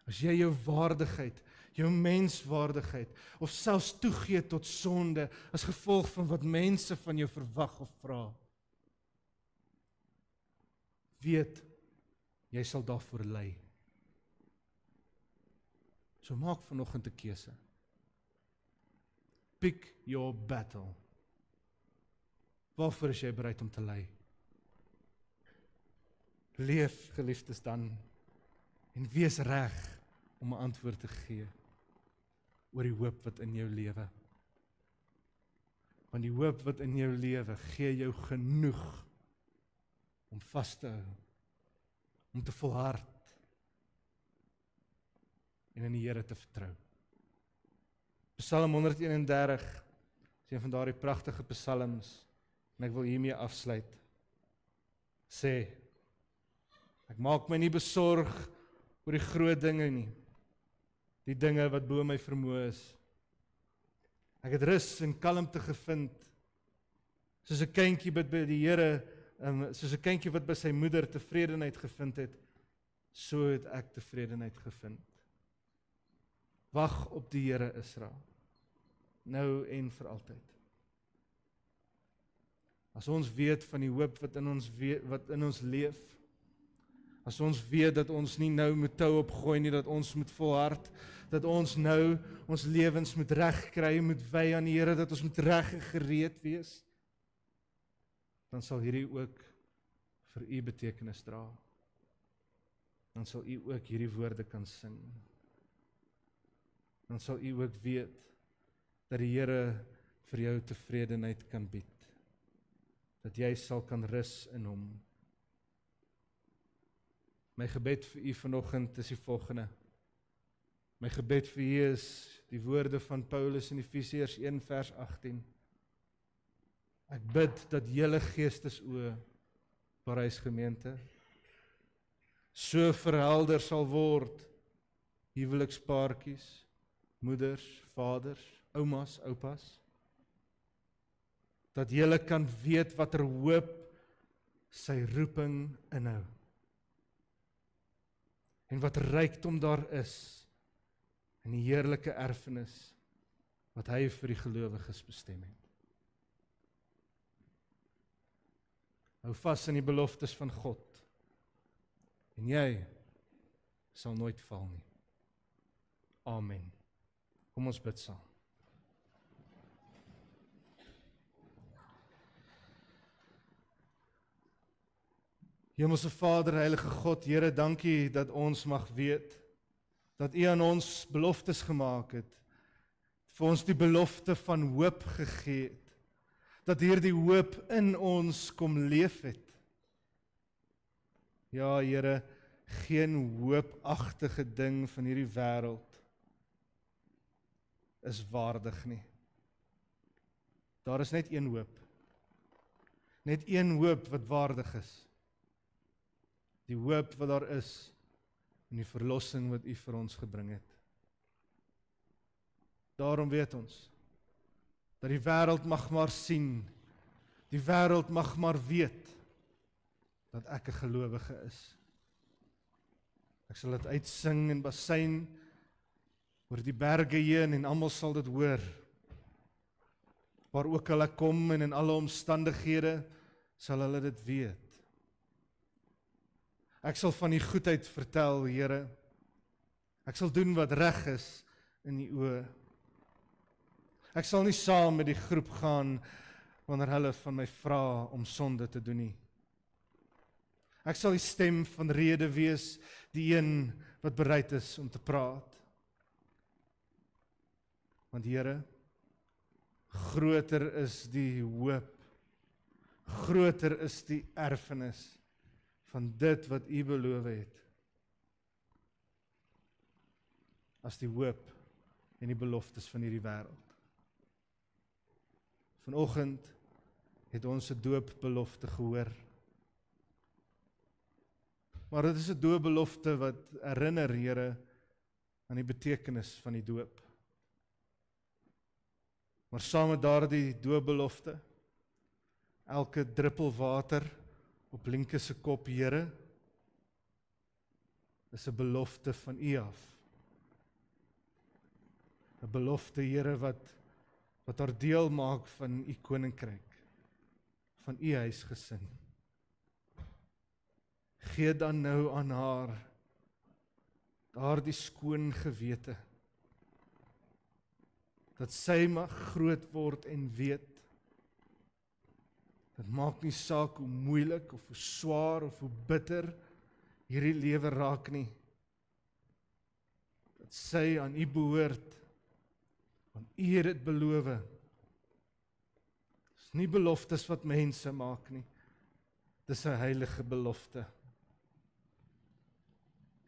As jy jou waardigheid, jou menswaardigheid, of selfs toegee tot sonde, as gevolg van wat mense van jou verwag of vra, weet, jy sal daarvoor ly. So maak vanoggend 'n keuse. Pick your battle. Waarvoor is jy bereid om te ly? Leef, geliefdes, dan, en wees reg om 'n antwoord te gee. oor die hoop wat in jou lewe. Want die hoop wat in jou lewe gee jou genoeg om vas te hou, om te volhard en in die Here te vertrou. Psalm 131 is een van daardie pragtige psalms en ek wil hiermee afsluit. Sê, ek maak my nie besorg oor die groot dinge nie, die dinge wat bo my vermoë is. Ek het rus en kalmte gevind, soos 'n kindjie wat by die Here, soos 'n kindjie wat by sy moeder tevredenheid gevind het, so het ek tevredenheid gevind. Wag op die Here Israel, nou en vir altyd. As ons weet van die hoop wat in ons leef, as ons weet dat ons nie nou moet tou opgooi nie, dat ons moet volhard, dat ons nou ons lewens moet regkry, moet wy aan die Here, dat ons moet reg en gereed wees, dan sal hierdie ook vir u betekenis dra. Dan sal u ook hierdie woorde kan sing. Dan sal u ook weet dat die Here vir jou tevredenheid kan bied. Dat jy sal kan rus in hom. My gebed vir u vanoggend is die volgende. My gebed vir u is die woorde van Paulus in Efesiërs 1 vers 18. Ek bid dat julle geestesoë, Parys gemeente, so verhelder sal word, huwelikspaartjies, moeders, vaders, oumas, oupas, dat julle kan weet watter hoop sy roeping inhou. En wat rykdom daar is in die heerlike erfenis wat hy vir die gelowiges bestem het. Hou vas in die beloftes van God en jy sal nooit val nie. Amen. Kom ons bid saam. Hemelse Vader, Heilige God, Here, dankie dat ons mag weet, dat U aan ons beloftes gemaak het, vir ons die belofte van hoop gegee het, dat hierdie hoop in ons kom leef het. Ja, Here, geen hoopagtige ding van hierdie wêreld is waardig nie. Daar is net een hoop. Net een hoop wat waardig is. Die hoop wat daar is en die verlossing wat U vir ons gebring het. Daarom weet ons dat die wêreld mag maar sien, die wêreld mag maar weet dat ek 'n gelowige is. Ek sal dit uitsing en basyn oor die berge heen en almal sal dit hoor. Waar ook al ek kom en in alle omstandighede sal hulle dit weet. Ek sal van die goedheid vertel, Here. Ek sal doen wat reg is in U oë. Ek sal nie saam met die groep gaan wanneer hulle van my vra om sonde te doen nie. Ek sal die stem van rede wees, die een wat bereid is om te praat. Want Here, groter is die hoop, groter is die erfenis van dit wat U beloof het, as die hoop en die beloftes van hierdie wêreld. Vanoggend het ons 'n doopbelofte gehoor. Maar dit is 'n doopbelofte wat herinner, Here, aan die betekenis van die doop. Maar saam met daardie doopbelofte, elke druppel water op Linke se kop, Here, is 'n belofte van U af. 'n Belofte, Here, wat haar deel maak van U koninkryk, van U huisgesin. Gee dan nou aan haar daardie skoon gewete, dat sy mag groot word en weet, dit maak nie saak hoe moeilik of hoe swaar of hoe bitter hierdie lewe raak nie, dat sy aan U behoort Want U het dit beloof. Dis nie beloftes wat mense maak nie. Dis 'n heilige belofte.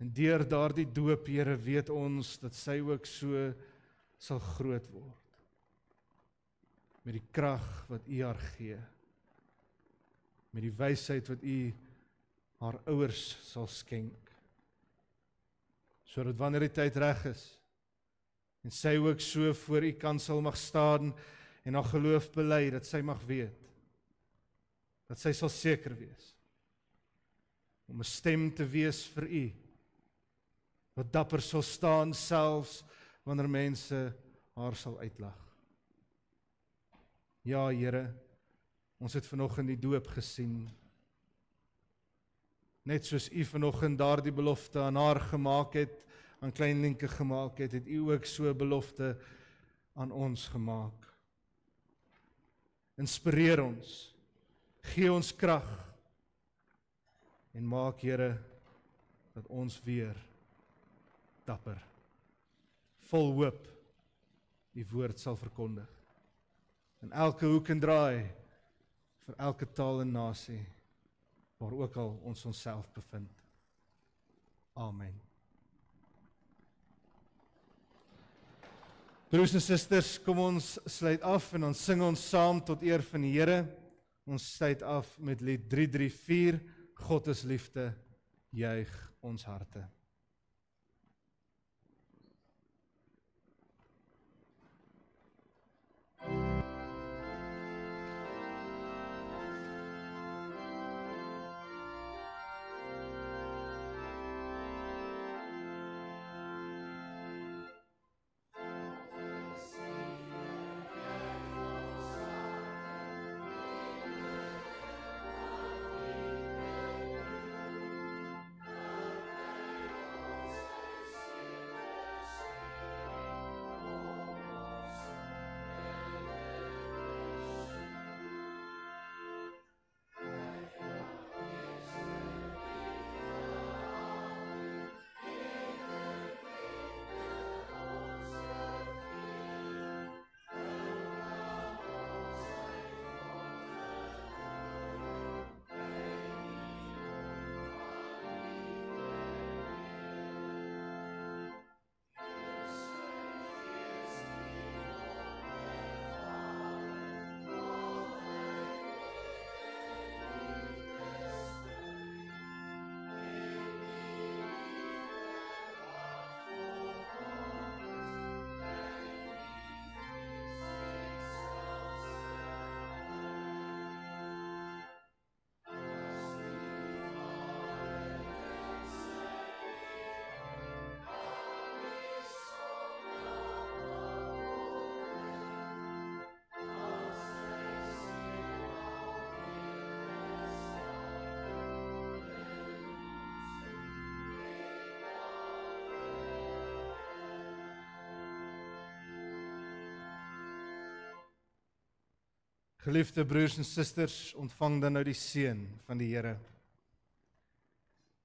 En deur daardie doop, Here, weet ons dat sy ook so sal groot word. Met die krag wat U haar gee. Met die wysheid wat U haar ouers sal skenk. Sodat wanneer die tyd reg is, en sy ook so voor U kansel mag staan, en haar geloof bely, dat sy mag weet, dat sy sal seker wees, om 'n stem te wees vir U, wat dapper sal staan, selfs wanneer mense haar sal uitlag. Ja, Here, ons het vanoggend die doop gesien, net soos U vanoggend daardie belofte aan haar gemaak het, aan klein Lienke gemaak het, het U ook so 'n belofte aan ons gemaak. Inspireer ons, gee ons krag, en maak, Here, dat ons weer dapper, vol hoop, die woord sal verkondig. In elke hoek en draai, vir elke taal en nasie, waar ook al ons onsself bevind. Amen. Broers en susters, kom ons sluit af en ons sing ons saam tot eer van die Here. Ons sluit af met lied 334, God is liefde, juig ons harte. Geliefde broers en susters, ontvang dan nou die seën van die Here.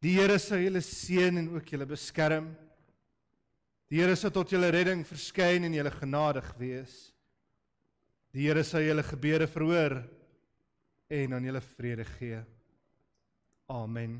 Die Here sal julle seën en ook julle beskerm. Die Here sal tot julle redding verskyn en julle genadig wees. Die Here sal julle gebede verhoor en aan julle vrede gee. Amen.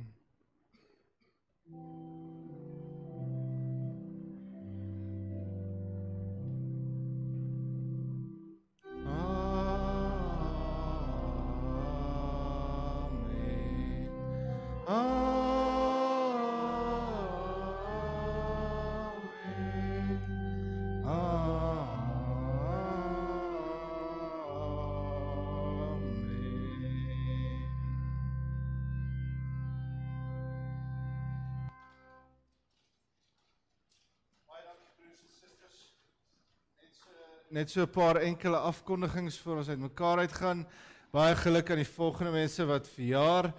Net so 'n paar enkele afkondigings voor ons uit mekaar uitgaan. Baie geluk aan die volgende mense wat verjaar.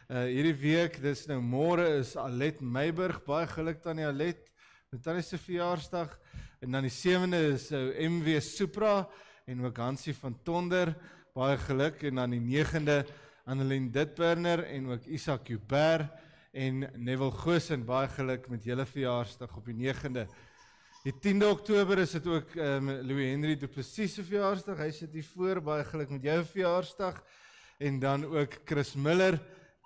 Hierdie week, dis nou môre, is Alet Meiburg. Baie geluk tannie Alet, met tannie se verjaarsdag. En dan die 7de is MW Supra en ook Hansie van Tonder. Baie geluk. En dan die 9de Annelien Ditburner en ook Isak Joubert en Neville Goosen. Baie geluk met julle verjaarsdag op die 9de. Die 10de Oktober is dit ook Louis Henry du Plessis se verjaarsdag. Hy sit hier voor, baie geluk met jou verjaarsdag. En dan ook Chris Miller,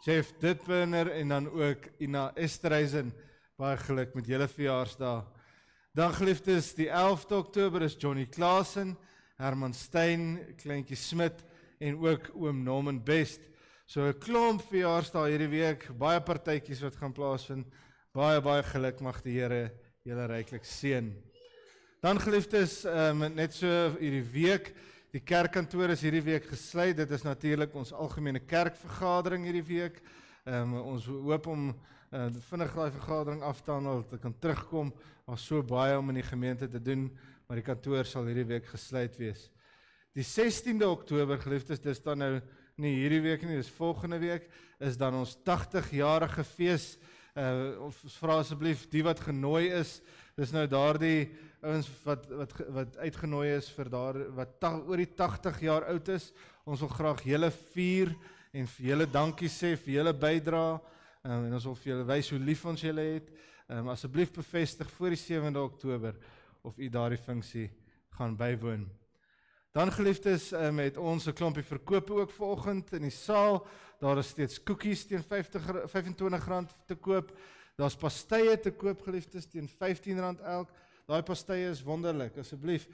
Jeff Ditburner en dan ook Ina Esterhuizen, baie geluk met julle verjaarsdag. Dan geliefdes, die 11de Oktober is Johnny Klaasen, Herman Stein, Kleintjie Smit en ook oom Norman Best. So 'n klomp verjaarsdae hierdie week, baie partytjies wat gaan plaasvind. Baie geluk, mag die Here julle ryklik seën. Dan geliefdes, net so hierdie week, die kerkkantoor is hierdie week gesluit. Dit is natuurlik ons algemene kerkvergadering hierdie week. Ons hoop om vinnig daai vergadering af te handel, te kan terugkom. Daar's so baie om in die gemeente te doen, maar die kantoor sal hierdie week gesluit wees. Die 16de Oktober, geliefdes, dis dan nou nie hierdie week nie, dis volgende week, is dan ons 80-jarige fees. Ons vra asseblief die wat genooi is, dis nou daardie ouens wat uitgenooi is vir wat oor die 80 jaar oud is. Ons wil graag julle vier en vir julle dankie sê vir julle bydrae. En ons wil vir julle wys hoe lief ons julle het. Asseblief bevestig voor die 7de Oktober of u daardie funksie gaan bywoon. Dan geliefdes, het ons 'n klompie verkope ook vanoggend in die saal. Daar is steeds koekies teen R25 te koop. Daar's pastye te koop, geliefdes, teen R15 elk. Daai pastye is wonderlik, asseblief.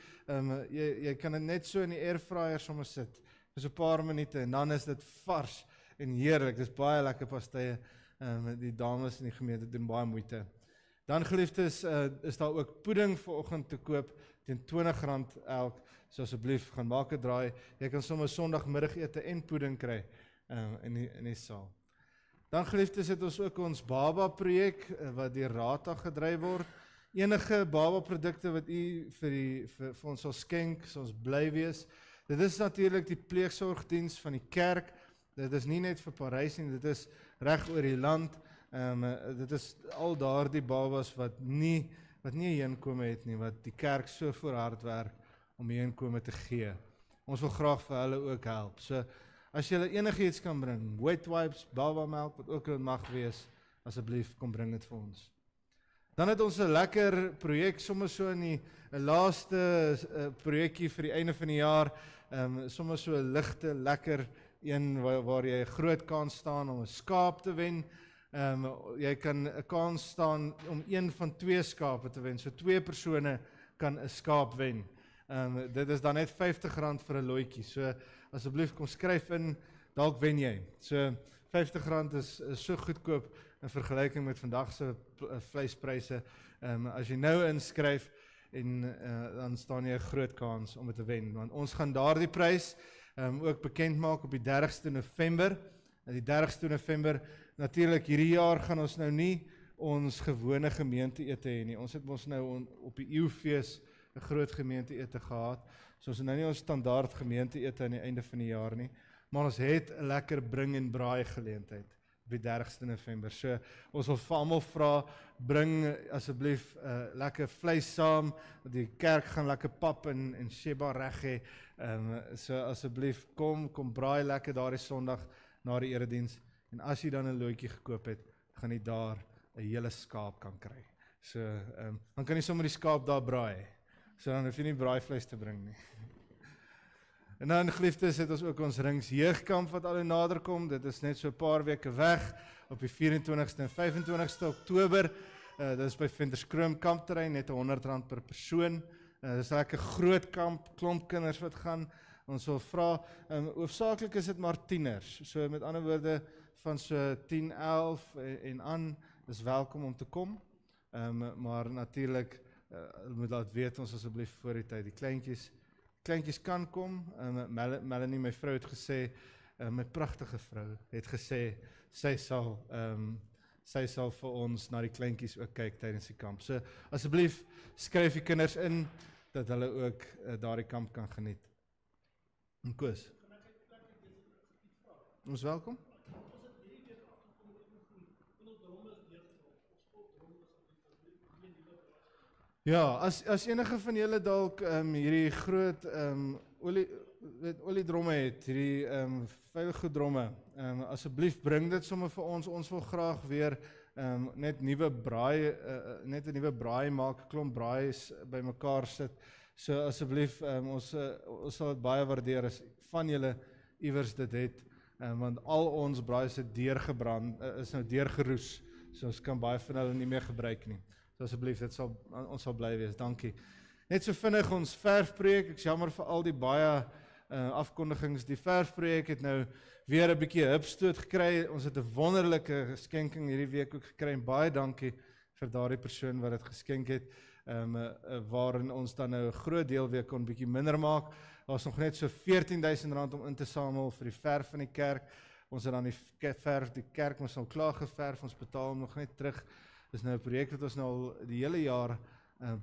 Jy kan dit net so in die airfryer sommer sit. Dis 'n paar minute en dan is dit vars en heerlik. Dis baie lekker pastye. Die dames in die gemeente doen baie moeite. Dan geliefdes, is daar ook pudding vanoggend te koop teen R20 elk. So asseblief gaan maak 'n draai. Jy kan sommer Sondagmiddagete en pudding kry in die saal. Dan geliefdes, het ons ook ons Baba projek wat deur Rata gedryf word. Enige Baba produkte wat u vir ons sal skenk, sal ons bly wees. Dit is natuurlik die pleegsorgdiens van die kerk. Dit is nie net vir Parys nie, dit is reg oor die land. Dit is al daardie babas wat nie heenkome het nie, wat die kerk so voor hard werk om heenkome te gee. Ons wil graag vir hulle ook help. So as jy enigiets kan bring, wet wipes, baba melk, wat ook al mag wees, asseblief kom bring dit vir ons. Dan het ons 'n lekker projek, sommer so in die laaste projekkie vir die einde van die jaar, sommer so 'n ligte, lekker een waar jy 'n groot kans staan om 'n skaap te wen. Jy kan 'n kans staan om een van 2 skape te wen. So 2 persone kan 'n skaap wen. Dit is dan net R50 vir 'n loetjie. So asseblief kom skryf in, dalk wen jy. So R50 is so goedkoop in vergelyking met vandag se vleispryse. As jy nou inskryf en dan staan jy 'n groot kans om dit te wen, want ons gaan daardie prys ook bekend maak op die 30ste November. Die 30ste November, natuurlik hierdie jaar gaan ons nou nie ons gewone gemeenteete hê nie. Ons het mos nou op die Eeufees 'n groot gemeenteete gehad. So ons het nou nie ons standaard gemeenteete aan die einde van die jaar nie, maar ons het 'n lekker bring en braai geleentheid op die 30ste November. So ons wil vir almal vra, bring asseblief lekker vleis saam. Die kerk gaan lekker pap en sheba reg hê. So asseblief kom braai lekker daardie Sondag na die erediens. En as jy dan 'n loetjie gekoop het, gaan jy daar 'n hele skaap kan kry. So dan kan jy sommer die skaap daar braai. So dan hoef jy nie braaivleis te bring nie. En dan geliefdes, het ons ook ons Rings Jeugkamp wat al hoe nader kom. Dit is net so 'n paar weke weg op die 24ste en 25ste Oktober. Dit is by Venterskroom kampterrein, net R100 per persoon. Dit is 'n lekker groot kamp, klomp kinders wat gaan. Ons wil vra, hoofsaaklik is dit maar tieners. So met ander woorde van so 10, 11 en aan is welkom om te kom. Maar natuurlik moet laat weet ons asseblief voor die tyd. Die kleintjies kan kom. Melanie, my vrou, het gesê, my pragtige vrou, het gesê, sy sal vir ons na die kleintjies ook kyk tydens die kamp. So asseblief skryf die kinders in, dat hulle ook daardie kamp kan geniet. En Koos? Ons welkom? Ja, as enige van julle dalk hierdie groot oliedromme het, hierdie veiliggoeddromme, asseblief bring dit sommer vir ons. Ons wil graag weer net nuwe braai, net 'n nuwe braai maak, 'n klomp braaies bymekaar sit. So asseblief, ons sal dit baie waardeer as van julle iewers dit het, want al ons braaies het deurgebrand, is nou deurgeroes, so ons kan baie van hulle nie meer gebruik nie. So asseblief, ons sal bly wees, dankie. Net so vinnig ons verfprojek, ek is jammer vir al die baie afkondigings. Die verfprojek het nou weer 'n bietjie hupstoot gekry. Ons het 'n wonderlike geskenking hierdie week ook gekry en baie dankie vir daardie persoon wat dit geskenk het, waarin ons dan nou 'n groot deel weer kon bietjie minder maak. Daar's nog net so R14,000 om in te samel vir die verf van die kerk. Ons het dan die kerk moes al klaar geverf, ons betaal nog net terug. Dis nou 'n projek wat ons nou al die hele jaar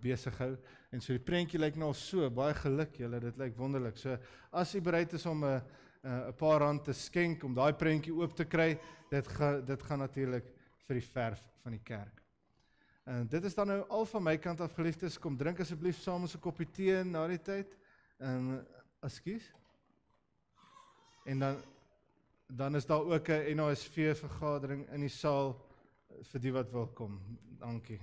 besig hou, en so die prentjie lyk nou al so, baie geluk julle, dit lyk wonderlik. So, as jy bereid is om 'n paar rand te skenk, om daai prentjie oop te kry, dit gaan natuurlik vir die verf van die kerk. En dit is dan nou al van my kant af, geliefdes, kom drink asseblief saam ons 'n koppie tee na die tyd, ekskuus, en dan is daar ook 'n NASV vergadering in die saal, vir die wat wil kom, dankie.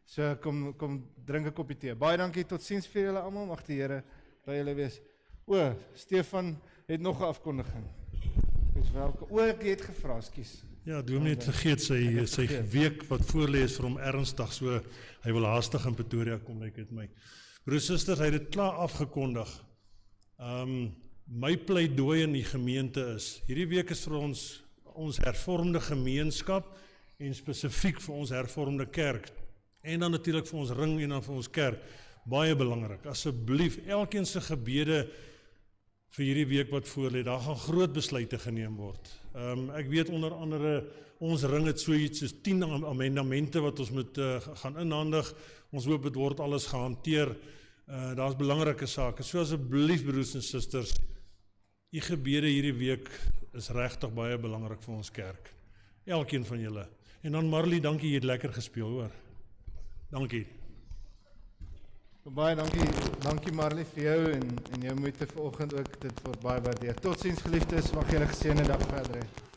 So kom drink 'n koppie tee. Baie dankie, tot ziens vir julle almal, mag die Here by julle wees. Stefan het nog 'n afkondiging. Dis welkom. Ek het gevra, ekskuus. Ja, Dominee het vergeet sy week wat voorlê is vir hom ernstig, so hy wil haastig in Pretoria kom, lyk dit my. Broers en susters, hy het dit klaar afgekondig. My pleidooi in die gemeente is, hierdie week is vir ons hervormde gemeenskap en spesifiek vir ons hervormde kerk. En dan natuurlik vir ons ring en dan vir ons kerk, baie belangrik. Asseblief, elkeen se gebede vir hierdie week wat voorlê, daar gaan groot besluite geneem word. Ek weet onder andere, ons ring het so iets soos 10 amendamente wat ons moet gaan inhandig. Ons hoop dit word alles gehanteer. Daar's belangrike sake. So asseblief, broers en susters, die gebede hierdie week is regtig baie belangrik vir ons kerk. Elkeen van julle. En dan Marley, dankie, jy het lekker gespeel, hoor. Dankie. Baie dankie Marley vir jou en jou moeite vanoggend ook, dit word baie waardeer. Totsiens geliefdes, mag julle 'n geseënde dag verder hê.